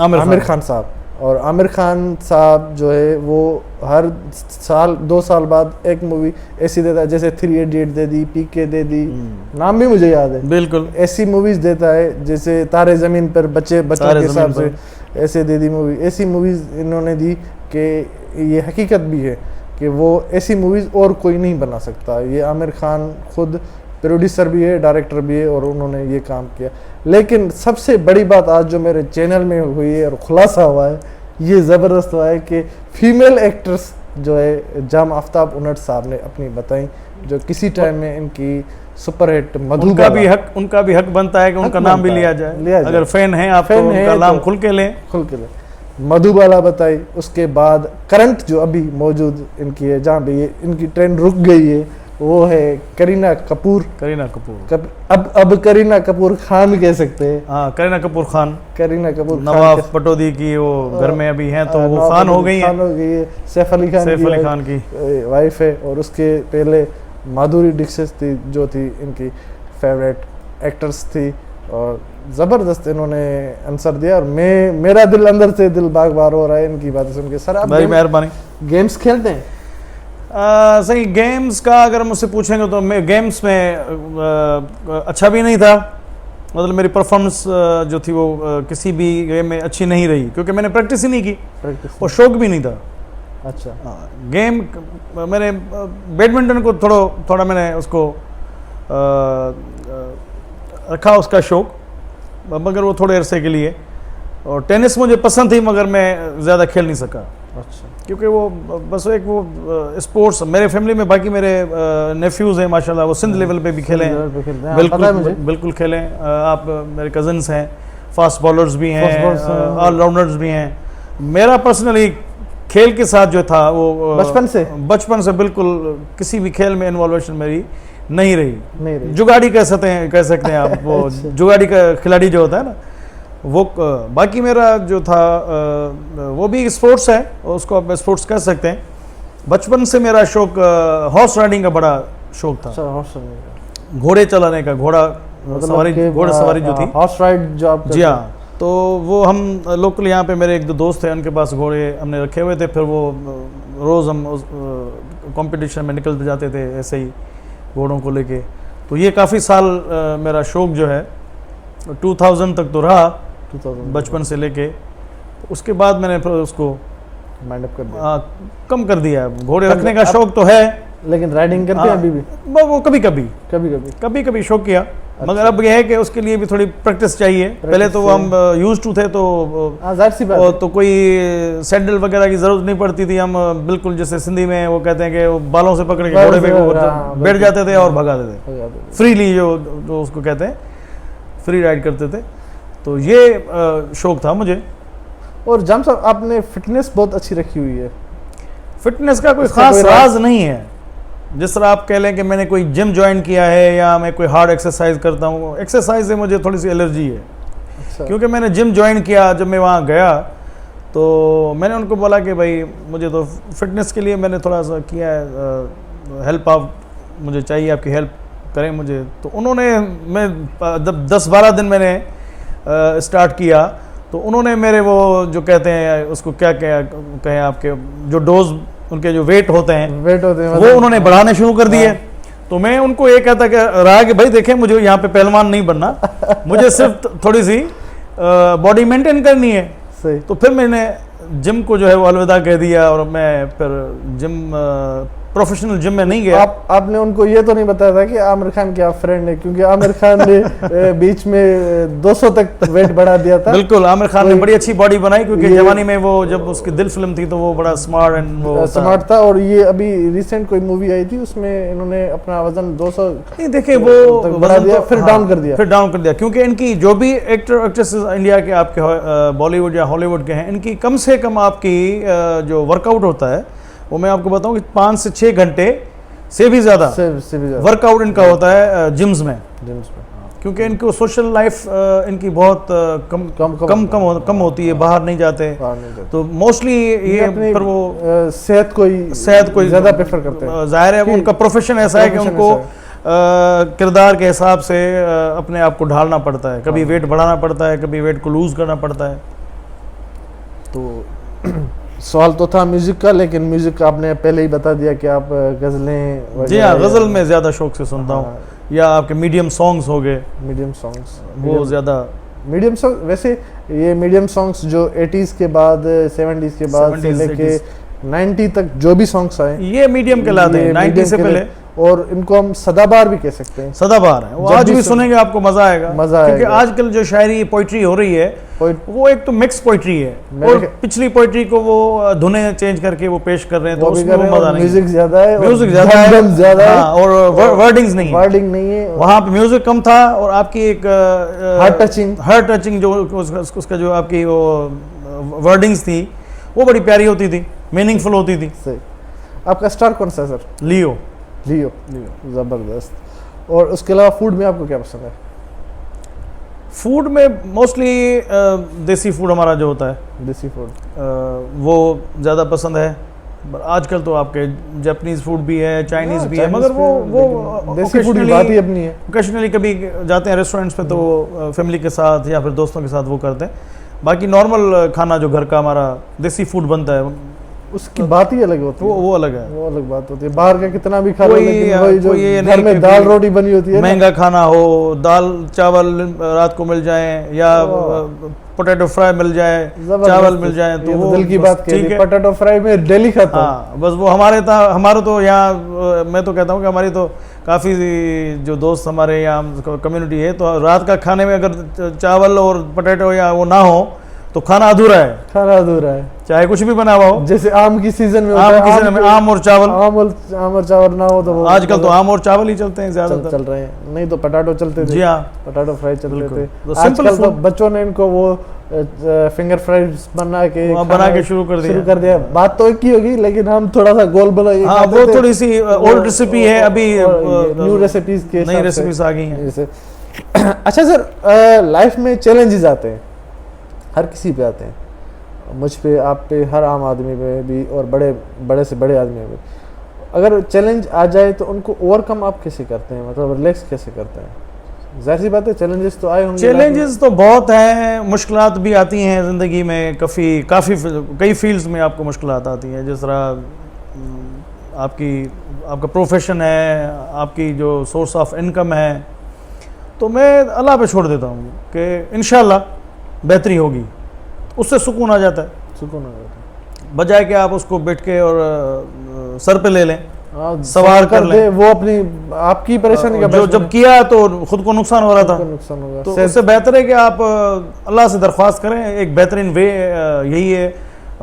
आमिर खान साहब। और आमिर खान साहब जो है वो हर साल 2 साल बाद एक मूवी ऐसी देता है, जैसे 3 इडियट दे दी, पीके दे दी, नाम भी मुझे याद है, बिल्कुल ऐसी मूवीज देता है। जैसे तारे ज़मीन पर बच्चों के हिसाब से ऐसे दे दी मूवी, ऐसी मूवीज इन्होंने दी कि ये हकीकत भी है कि वो ऐसी मूवीज और कोई नहीं बना सकता। ये आमिर खान खुद प्रोड्यूसर भी है, डायरेक्टर भी है, और उन्होंने ये काम किया। लेकिन सबसे बड़ी बात आज जो मेरे चैनल में हुई है और खुलासा हुआ है, ये ज़बरदस्त हुआ है कि फीमेल एक्ट्रेस जो है जाम आफ्ताब उन्नट साहब ने अपनी बताई, जो किसी टाइम में इनकी सुपरहिट मधु उनका भी हक बनता है कि उनका नाम भी लिया जाए। अगर फैन हैं आप तो उनका नाम खुल के लें। मधुबाला बताई। उसके बाद करंट जो अभी मौजूद इनकी है, जहाँ पे ये इनकी ट्रेन रुक गई है, वो है करीना कपूर। अब करीना कपूर खान कह सकते हैं। हाँ, करीना कपूर खान। नवाब पटौदी की वो घर में अभी हैं तो वो खान हो गई है। सैफ अली खान की वाइफ है। और उसके पहले माधुरी दीक्षित थी, जो थी इनकी फेवरेट एक्टर्स थी, और ज़बरदस्त इन्होंने आंसर दिया। और मेरा दिल अंदर से दिल बाग बार हो रहा है इनकी बातें सुन के। सर आप मेहरबानी। गेम्स खेलते हैं? सही, गेम्स का अगर मुझसे पूछेंगे तो मैं गेम्स में अच्छा भी नहीं था, मतलब मेरी परफॉर्मेंस जो थी वो किसी भी गेम में अच्छी नहीं रही, क्योंकि मैंने प्रैक्टिस ही नहीं की और शौक भी नहीं था। अच्छा। गेम मैंने बैडमिंटन को थोड़ा मैंने उसको रखा उसका शौक, मगर वो थोड़े अरसे के लिए। और टेनिस मुझे पसंद थी, मगर मैं ज़्यादा खेल नहीं सका। अच्छा। क्योंकि वो बस एक वो स्पोर्ट्स, मेरे फैमिली में बाकी मेरे नेफ्यूज़ हैं माशाल्लाह, वो सिंध लेवल पे भी खेले हैं। बिल्कुल खेले। आप मेरे कज़न्स हैं, फास्ट बॉलर्स भी हैं, ऑलराउंडर्स भी हैं। मेरा पर्सनली खेल के साथ जो था वो बचपन से बिल्कुल किसी भी खेल में इन्वॉल्वेशन मेरी नहीं रही। जुगाड़ी कह सकते हैं आप, वो जुगाड़ी का खिलाड़ी जो होता है ना, वो। बाकी मेरा जो था वो भी स्पोर्ट्स है, उसको आप स्पोर्ट्स कह सकते हैं। बचपन से मेरा शौक हॉर्स राइडिंग का बड़ा शौक था, घोड़े चलाने का, घोड़ा सवारी जो थी, हॉर्स राइड जो आप। जी हाँ, तो वो हम लोकल यहाँ पे मेरे 1-2 दोस्त थे, उनके पास घोड़े हमने रखे हुए थे। फिर वो रोज़ हम कंपटीशन में निकलते जाते थे ऐसे ही घोड़ों को लेके। तो ये काफ़ी साल मेरा शौक जो है 2000 तक तो रहा, बचपन से लेके। उसके बाद मैंने फिर उसको कम कर दिया। घोड़े रखने का शौक तो है, लेकिन राइडिंग करते हैं अभी भी? वो कभी कभी शौक किया। अच्छा। मगर अब यह है कि उसके लिए भी थोड़ी प्रैक्टिस चाहिए। पहले तो हम यूज्ड टू थे, तो कोई सैंडल वगैरह की जरूरत नहीं पड़ती थी। हम बिल्कुल जैसे सिंधी में वो कहते हैं कि बालों से पकड़ के घोड़े पे बैठ जाते थे और भगाते थे फ्रीली, जो उसको कहते हैं फ्री राइड करते थे। तो ये शौक था मुझे। और जाम साहब, आपने फिटनेस बहुत अच्छी रखी हुई है। फिटनेस का कोई खास राज नहीं है, जिस तरह आप कह लें कि मैंने कोई जिम ज्वाइन किया है या मैं कोई हार्ड एक्सरसाइज करता हूँ, एक्सरसाइज से मुझे थोड़ी सी एलर्जी है। अच्छा। क्योंकि मैंने जिम ज्वाइन किया, जब मैं वहाँ गया तो मैंने उनको बोला कि भाई मुझे तो फिटनेस के लिए मैंने थोड़ा सा किया है, हेल्प आप मुझे चाहिए, आपकी हेल्प करें मुझे। तो उन्होंने, मैं जब 10-12 दिन मैंने स्टार्ट किया तो उन्होंने मेरे वो जो कहते हैं उसको क्या कहें आपके जो डोज, उनके जो वेट होते हैं वो उन्होंने बढ़ाने शुरू कर दिए। तो मैं उनको ये कहता रहा कि भाई देखें, मुझे यहाँ पे पहलवान नहीं बनना, मुझे सिर्फ थोड़ी सी बॉडी मेंटेन करनी है। सही। तो फिर मैंने जिम को जो है वो अलविदा कह दिया और मैं फिर जिम, प्रोफेशनल जिम में नहीं गया। आपने उनको ये तो नहीं बताया था कि आमिर खान के आप फ्रेंड है? क्योंकि आमिर खान ने बीच में 200 तक वेट बढ़ा दिया था। बिल्कुल, आमिर खान ने बड़ी अच्छी बॉडी बनाई, क्योंकि जवानी में वो जब उसकी दिल फिल्म थी तो वो बड़ा स्मार्ट एंड वो स्मार्ट था। और ये अभी रिसेंट कोई मूवी आई थी, उसमें इन्होंने अपना वजन 200 नहीं, देखिए वो बढ़ा दिया, फिर डाउन कर दिया। फिर डाउन कर दिया, क्योंकि इनकी जो भी एक्टर एक्ट्रेसेस इंडिया के आपके बॉलीवुड या हॉलीवुड के हैं, इनकी कम से कम आपकी जो वर्कआउट होता है वो मैं आपको बताऊं कि 5 से 6 घंटे से भी ज़्यादा वर्कआउट इनका होता है जिम्स में। क्योंकि इनको सोशल लाइफ इनकी बहुत कम होती है, बाहर नहीं जाते। तो मोस्टली ये फिर वो सेहत को ज़्यादा प्रेफर करते हैं। जाहिर है उनका प्रोफेशन ऐसा है कि उनको किरदार के हिसाब से अपने आप को ढालना पड़ता है, कभी वेट बढ़ाना पड़ता है, कभी वेट को लूज करना पड़ता है। तो सवाल तो था म्यूजिक का, लेकिन म्यूजिक आपने पहले ही बता दिया कि आप गजलें। जी हाँ, गजल में ज़्यादा शौक से सुनता हूँ, या आपके मीडियम सॉन्ग्स हो गए, मीडियम सॉन्ग्स वो ज़्यादा। मीडियम सॉन्ग, वैसे ये मीडियम सॉन्ग्स जो 80s के बाद 70s के बाद से लेके 90 तक जो भी सॉन्ग्स आए, ये मीडियम कहलाते हैं, 90 से पहले। और इनको हम सदाबहार भी कह सकते हैं। सदाबहार है, वो आज भी सुनेंगे आपको मजा आएगा। क्योंकि आएगा। आजकल जो शायरी पोइट्री हो रही है वो एक तो मिक्स पोइट्री है, और पिछली पोइट्री को वो धुनें चेंज करके वो पेश कर रहे हैं, तो उसमें वो मजा नहीं। म्यूजिक ज्यादा है, और वर्डिंग्स नहीं है। वहाँ पे म्यूजिक कम था, और आपकी एक हार्ट टचिंग जो उसका जो आपकी वो वर्डिंग्स थी वो बड़ी प्यारी होती थी, मीनिंगफुल होती थी। सही। आपका स्टार कौन सा है सर? लियो। जबरदस्त। और उसके अलावा फूड में आपको क्या पसंद है? फूड में मोस्टली देसी फूड हमारा जो होता है, देसी फूड वो ज़्यादा पसंद है। आजकल तो आपके जापानीज फूड भी है, चाइनीज़ भी है, मगर वो देसी फूड की बात ही अपनी है। ओकेशनली कभी जाते हैं रेस्टोरेंट्स पे तो फैमिली के साथ या फिर दोस्तों के साथ वो करते हैं। बाकी नॉर्मल खाना जो घर का हमारा देसी फूड बनता है, उसकी बात ही अलग होती है। वो अलग है, वो अलग बात होती है। बाहर का कितना भी खा लो, लेकिन वही जो घर में दाल रोटी बनी होती है, महंगा खाना हो, दाल चावल रात को मिल जाए, या पोटैटो फ्राई मिल जाए, चावल मिल जाए, तो वो दिल की बात कह दी। पोटैटो फ्राई में डेली खाता हूं। बस वो हमारा तो यहाँ, मैं तो कहता हूँ कि हमारी तो काफ़ी जो दोस्त हमारे यहाँ कम्युनिटी है, तो रात का खाने में अगर चावल और पोटैटो या वो ना हो तो खाना अधूरा है, चाहे कुछ भी बना हुआ हो। जैसे आम की सीजन में आम और चावल ना हो तो आजकल तो आम और चावल ही चलते हैं ज्यादातर। चल रहे हैं, नहीं तो पोटैटो चलते थे। जी हाँ, पोटैटो फ्राई चलते थे। आजकल तो बच्चों ने इनको वो फिंगर फ्राइज बना के शुरू कर दिया। बात तो एक ही होगी, लेकिन हम थोड़ा सा गोल बनाए। हाँ, वो थोड़ी सी ओल्ड रेसिपी है, अभी न्यू रेसिपीज के नई रेसिपीज आ गई हैं। अच्छा सर, लाइफ में चैलेंजेस आते हैं, हर किसी पे आते हैं, मुझ पे, आप पे, हर आम आदमी पे भी, और बड़े से बड़े आदमी पे। अगर चैलेंज आ जाए तो उनको ओवरकम आप कैसे करते हैं, मतलब रिलैक्स कैसे करते हैं? जाहिर सी बात है चैलेंजेस तो आए होंगे। चैलेंजेस तो बहुत हैं, मुश्किलात भी आती हैं ज़िंदगी में। कई फील्ड्स में आपको मुश्किलात आती हैं। जिस तरह आपका प्रोफेशन है, आपकी जो सोर्स ऑफ इनकम है, तो मैं अल्लाह पे छोड़ देता हूँ कि इंशाल्लाह बेहतरी होगी, उससे सुकून आ जाता है। बजाय कि आप उसको बैठ के और सर पे ले लें, सवार कर लें, वो अपनी आपकी परेशानी का जब किया तो खुद को नुकसान हो रहा था। तो इससे बेहतर है कि आप अल्लाह से दरख्वास्त करें। एक बेहतरीन वे यही है।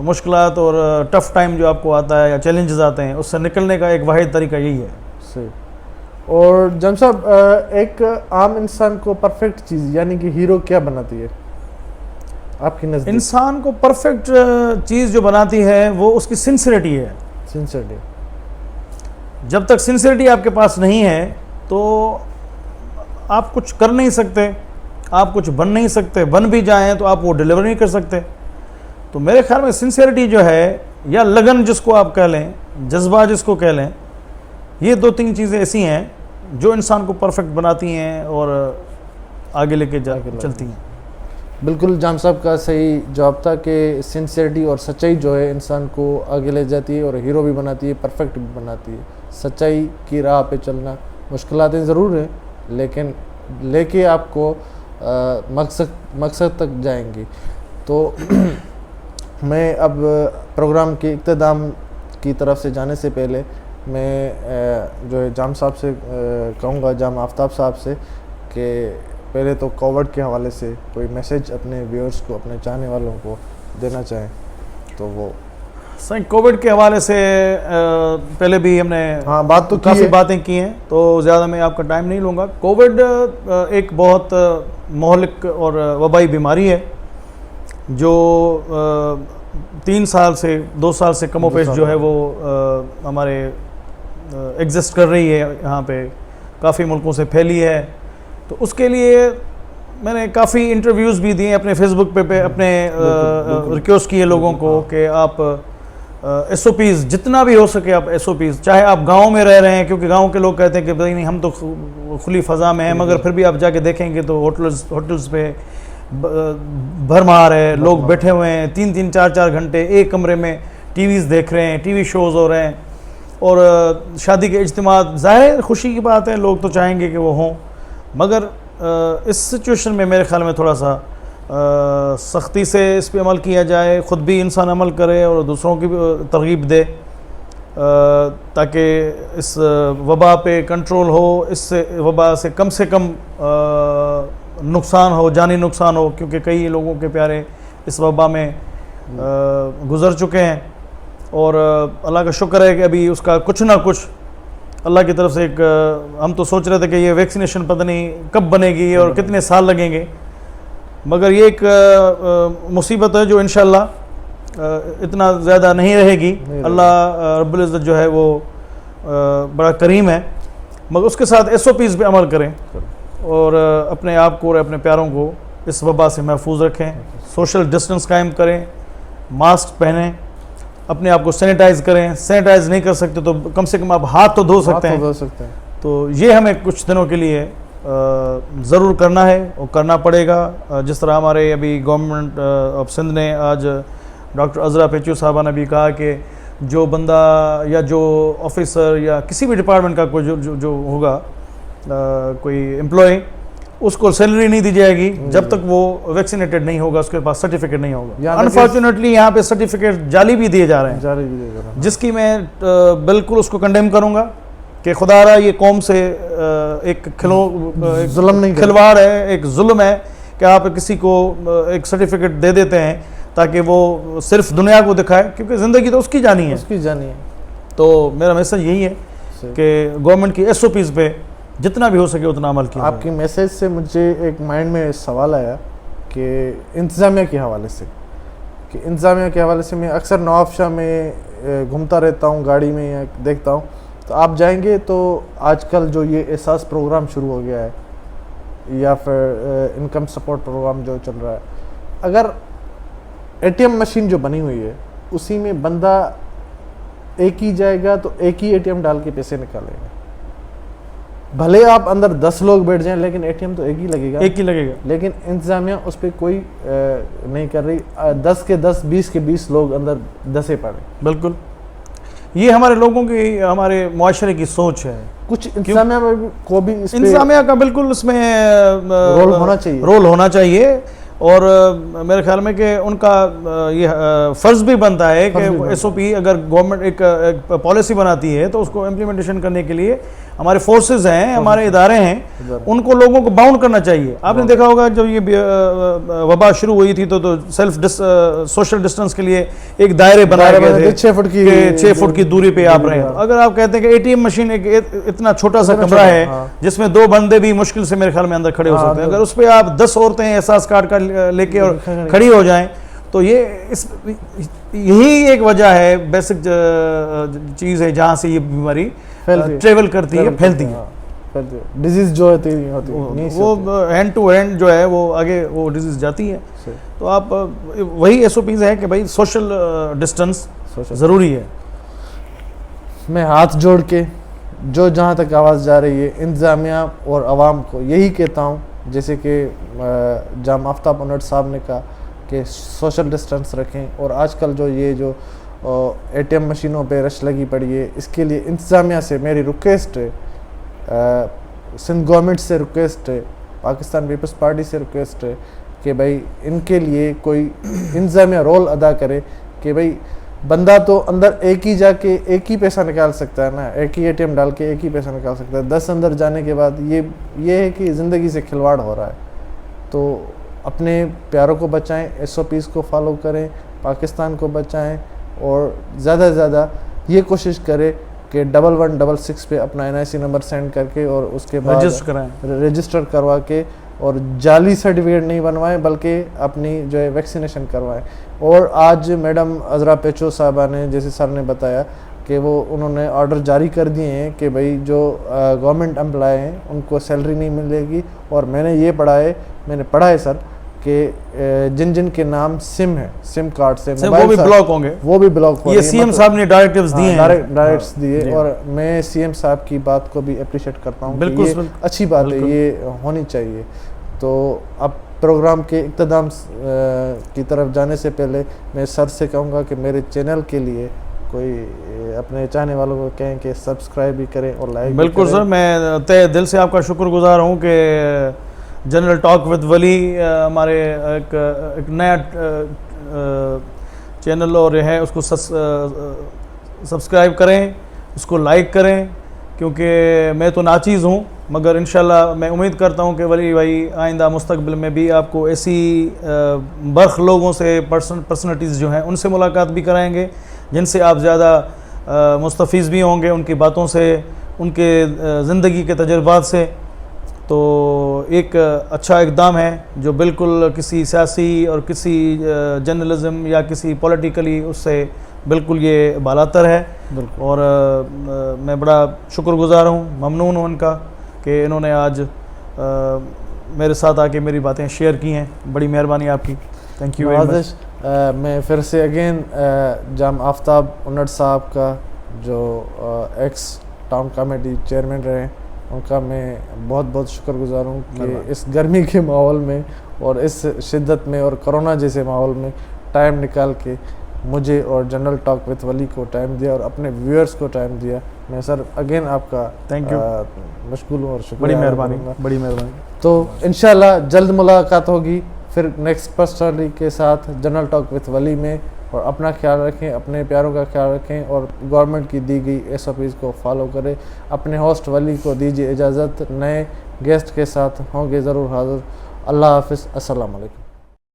मुश्किलात और टफ टाइम जो आपको आता है या चैलेंजेस आते हैं, उससे निकलने का एक वाहिद तरीका यही है। सही। और जम साहब, एक आम इंसान को परफेक्ट चीज़ यानी कि हीरो क्या बनाती है आपकी नज़र? इंसान को परफेक्ट चीज़ जो बनाती है वो उसकी सिंसियरिटी है। जब तक सिंसियरिटी आपके पास नहीं है तो आप कुछ कर नहीं सकते, आप कुछ बन नहीं सकते, बन भी जाएं तो आप वो डिलीवर नहीं कर सकते। तो मेरे ख्याल में सिंसियरिटी जो है, या लगन जिसको आप कह लें, जज्बा जिसको कह लें, ये 2-3 चीज़ें ऐसी हैं जो इंसान को परफेक्ट बनाती हैं और आगे लेके चलती हैं। बिल्कुल जाम साहब का सही जवाब था कि सिंसियरिटी और सच्चाई जो है इंसान को आगे ले जाती है और हीरो भी बनाती है, परफेक्ट भी बनाती है। सच्चाई की राह पे चलना मुश्किलातें ज़रूर हैं, लेकिन लेके आपको मकसद तक जाएंगी। तो मैं अब प्रोग्राम के इख्तिताम की तरफ से जाने से पहले मैं जो है जाम साहब से कहूँगा, जाम आफ्ताब साहब से, कि पहले तो कोविड के हवाले से कोई मैसेज अपने व्यूअर्स को, अपने चाहने वालों को देना चाहें तो वो। सही, कोविड के हवाले से पहले भी हमने बात तो काफ़ी बातें की हैं, तो ज़्यादा मैं आपका टाइम नहीं लूँगा। कोविड एक बहुत मोहलिक और वबाई बीमारी है जो 3 साल से 2 साल से कमोपेश जो है वो हमारे एग्जिस्ट कर रही है, यहाँ पे काफ़ी मुल्कों से फैली है। तो उसके लिए मैंने काफ़ी इंटरव्यूज़ भी दिए अपने फेसबुक पे अपने रिक्वेस्ट किए लोगों को कि आप SOPs जितना भी हो सके आप SOPs, चाहे आप गांव में रह रहे हैं, क्योंकि गांव के लोग कहते हैं कि भाई नहीं हम तो खुली फ़ज़ा में हैं, मगर फिर भी आप जाके देखेंगे तो होटल्स पे भरमार है, लोग बैठे हुए हैं 3-3 4-4 घंटे एक कमरे में टीवीज़ देख रहे हैं, टीवी शोज़ हो रहे हैं, और शादी के इज्तिमात, ज़ाहिर खुशी की बात है, लोग तो चाहेंगे कि वो हों, मगर इस सिचुएशन में मेरे ख्याल में थोड़ा सा सख्ती से इस पे अमल किया जाए, ख़ुद भी इंसान अमल करे और दूसरों की भी तरगीब दे, ताकि इस वबा पे कंट्रोल हो, इससे वबा से कम नुकसान हो, जानी नुकसान हो, क्योंकि कई लोगों के प्यारे इस वबा में गुज़र चुके हैं। और अल्लाह का शुक्र है कि अभी उसका कुछ ना कुछ अल्लाह की तरफ से एक हम तो सोच रहे थे कि ये वैक्सीनेशन पता नहीं कब बनेगी और कितने साल लगेंगे, मगर ये एक मुसीबत है जो इंशाअल्लाह इतना ज़्यादा नहीं रहेगी। अल्लाह रब्बुल इज़्ज़त जो है वो बड़ा करीम है, मगर उसके साथ SOPs पे अमल करें और अपने आप को और अपने प्यारों को इस वबा से महफूज रखें, सोशल डिस्टेंस कायम करें, मास्क पहनें, अपने आप को सैनिटाइज़ करें, सैनिटाइज़ नहीं कर सकते तो कम से कम आप हाथ तो धो सकते हैं। तो ये हमें कुछ दिनों के लिए ज़रूर करना है और करना पड़ेगा। जिस तरह हमारे अभी गवर्नमेंट ऑफ सिंध ने आज डॉक्टर अज़रा पेचू साहबा ने भी कहा कि जो बंदा या जो ऑफिसर या किसी भी डिपार्टमेंट का कोई जो होगा कोई एम्प्लॉय, उसको सैलरी नहीं दी जाएगी जब तक वो वैक्सीनेटेड नहीं होगा, उसके पास सर्टिफिकेट नहीं होगा। अनफॉर्चुनेटली यहाँ पे सर्टिफिकेट जाली भी दिए जा रहे हैं, जिसकी मैं बिल्कुल उसको कंडेम करूँगा कि खुदारा ये कौम से एक खिलवाड़ है, एक जुल्म है कि आप किसी को एक सर्टिफिकेट दे देते हैं ताकि वो सिर्फ दुनिया को दिखाए, क्योंकि ज़िंदगी तो उसकी जानी है। तो मेरा मैसेज यही है कि गवर्नमेंट की SOPs पे जितना भी हो सके उतना अमल किया। आपकी मैसेज से मुझे एक माइंड में सवाल आया कि इंतज़ामिया के हवाले से, मैं अक्सर नवाब शाह में घूमता रहता हूँ गाड़ी में या देखता हूँ, तो आप जाएंगे तो आजकल जो ये एहसास प्रोग्राम शुरू हो गया है या फिर इनकम सपोर्ट प्रोग्राम जो चल रहा है, अगर ATM मशीन जो बनी हुई है उसी में बंदा एक ही जाएगा तो एक ही ATM डाल के पैसे निकालेगा, भले आप अंदर 10 लोग बैठ जाएं लेकिन ATM तो एक ही लगेगा। लेकिन इंतज़ामिया उस पर कोई नहीं कर रही, 10 के 10 20 के 20 लोग अंदर दसे पड़े। बिल्कुल, ये हमारे लोगों की, हमारे मुआशरे की सोच है। कुछ इंतज़ामिया को भी इंतज़ामिया का बिल्कुल इसमें रोल होना चाहिए और मेरे ख्याल में कि उनका ये फ़र्ज़ भी बनता है कि SOP अगर गवर्नमेंट एक पॉलिसी बनाती है तो उसको इम्प्लीमेंटेशन करने के लिए हमारे फोर्सेस हैं, हमारे इदारे हैं, उनको लोगों को बाउंड करना चाहिए। आपने देखा होगा जब ये वबा शुरू हुई थी तो सोशल डिस्टेंस के लिए एक दायरे बनाए गए थे 6 फुट की दूरी पे आप रहे। अगर आप कहते हैं कि ATM मशीन एक इतना छोटा सा कमरा है जिसमें 2 बंदे भी मुश्किल से मेरे ख्याल में अंदर खड़े हो सकते हैं, अगर उस पर आप 10 औरतें एहसास कार्ड का लेके और खड़ी हो जाएं तो यही एक वजह है, बेसिक चीज़ है जहाँ से ये बीमारी ट्रेवल करती है, फैलती है। डिजीज जो होती है वो हैंड टू हैंड जो है वो आगे वो डिजीज जाती है। तो आप वही एसओपीज है कि भाई सोशल डिस्टेंस ज़रूरी है। मैं हाथ जोड़ के जो जहाँ तक आवाज़ जा रही है इंतज़ामिया और आवाम को यही कहता हूँ, जैसे कि जाम आफ्ताब उन्नट साहब ने कहा कि सोशल डिस्टेंस रखें। और आजकल जो ये जो एटीएम मशीनों पे रश लगी पड़ी है, इसके लिए इंतज़ामिया से मेरी रिक्वेस्ट है, सिंध गवर्नमेंट से रिक्वेस्ट है, पाकिस्तान पीपल्स पार्टी से रिक्वेस्ट है कि भाई इनके लिए कोई इंतज़ामिया रोल अदा करे कि भाई बंदा तो अंदर एक ही जाके एक ही पैसा निकाल सकता है ना, एक ही एटीएम डाल के एक ही पैसा निकाल सकता है। 10 अंदर जाने के बाद ये है कि ज़िंदगी से खिलवाड़ हो रहा है। तो अपने प्यारों को बचाएं, एसओपीज़ को फॉलो करें, पाकिस्तान को बचाएं और ज़्यादा से ज़्यादा ये कोशिश करें कि 1166 पे अपना NIC नंबर सेंड करके और उसके बाद रजिस्टर करवा के और जाली सर्टिफिकेट नहीं बनवाएं बल्कि अपनी जो है वैक्सीनेशन करवाएं। और आज मैडम अजरा पेचो साहबा ने, जैसे सर ने बताया कि वो उन्होंने ऑर्डर जारी कर दिए हैं कि भाई जो गवर्नमेंट एम्प्लॉय हैं उनको सैलरी नहीं मिलेगी। और मैंने पढ़ा है सर कि जिन जिन के नाम सिम है, सिम कार्ड से वो भी ब्लॉक होंगे, वो भी ब्लॉक होंगे। ये सीएम साहब ने डायरेक्टिव्स दिए हैं, डायरेक्ट्स दिए। और मैं सीएम साहब की बात को भी अप्रिशिएट करता हूँ, बिल्कुल अच्छी बात है, ये होनी चाहिए। तो अब प्रोग्राम के इख्तिताम की तरफ जाने से पहले मैं सर से कहूँगा कि मेरे चैनल के लिए कोई अपने चाहने वालों को कहें कि सब्सक्राइब भी करें और लाइक। बिल्कुल सर, मैं तहे दिल से आपका शुक्रगुजार हूँ कि जनरल टॉक विद वली हमारे एक नया चैनल और है, उसको सब्सक्राइब करें, उसको लाइक करें, क्योंकि मैं तो नाचीज़ हूँ मगर इंशाल्लाह मैं उम्मीद करता हूँ कि वली भाई आइंदा मुस्तकबिल में भी आपको ऐसी बर्ख लोगों से पर्सनैलिटीज़ जो हैं उनसे मुलाकात भी कराएंगे जिनसे आप ज़्यादा मुस्तफ़ीज़ भी होंगे, उनकी बातों से, उनके ज़िंदगी के तजुर्बात से। तो एक अच्छा इक़दाम है जो बिल्कुल किसी सियासी और किसी जर्नलिज़म या किसी पॉलिटिकली उससे बिल्कुल ये बालातर है। और मैं बड़ा शुक्रगुजार हूँ, ममनून हूँ उनका कि इन्होंने आज मेरे साथ आके मेरी बातें शेयर की हैं। बड़ी मेहरबानी आपकी, थैंक यू वेरी मच। मैं फिर से अगेन जाम आफ्ताब उन्नट साहब का जो एक्स टाउन कमेटी चेयरमैन रहे, उनका मैं बहुत बहुत शुक्रगुजार हूँ कि इस गर्मी के माहौल में और इस शिद्दत में और कोरोना जैसे माहौल में टाइम निकाल के मुझे और जनरल टॉक विद वली को टाइम दिया और अपने व्यूअर्स को टाइम दिया। मैं सर अगेन आपका थैंक यू, मशगूल हूँ और शुक्रिया। बड़ी मेहरबानी, बड़ी मेहरबानी। तो इंशाल्लाह जल्द मुलाकात होगी फिर नेक्स्ट पर्सनैलिटी के साथ जनरल टॉक विद वली में। और अपना ख्याल रखें, अपने प्यारों का ख्याल रखें और गवर्नमेंट की दी गई एसओपीज़ को फॉलो करें। अपने होस्ट वली को दीजिए इजाज़त, नए गेस्ट के साथ होंगे ज़रूर हाज़िर। अल्लाह हाफ़िज़, अस्सलाम वालेकुम।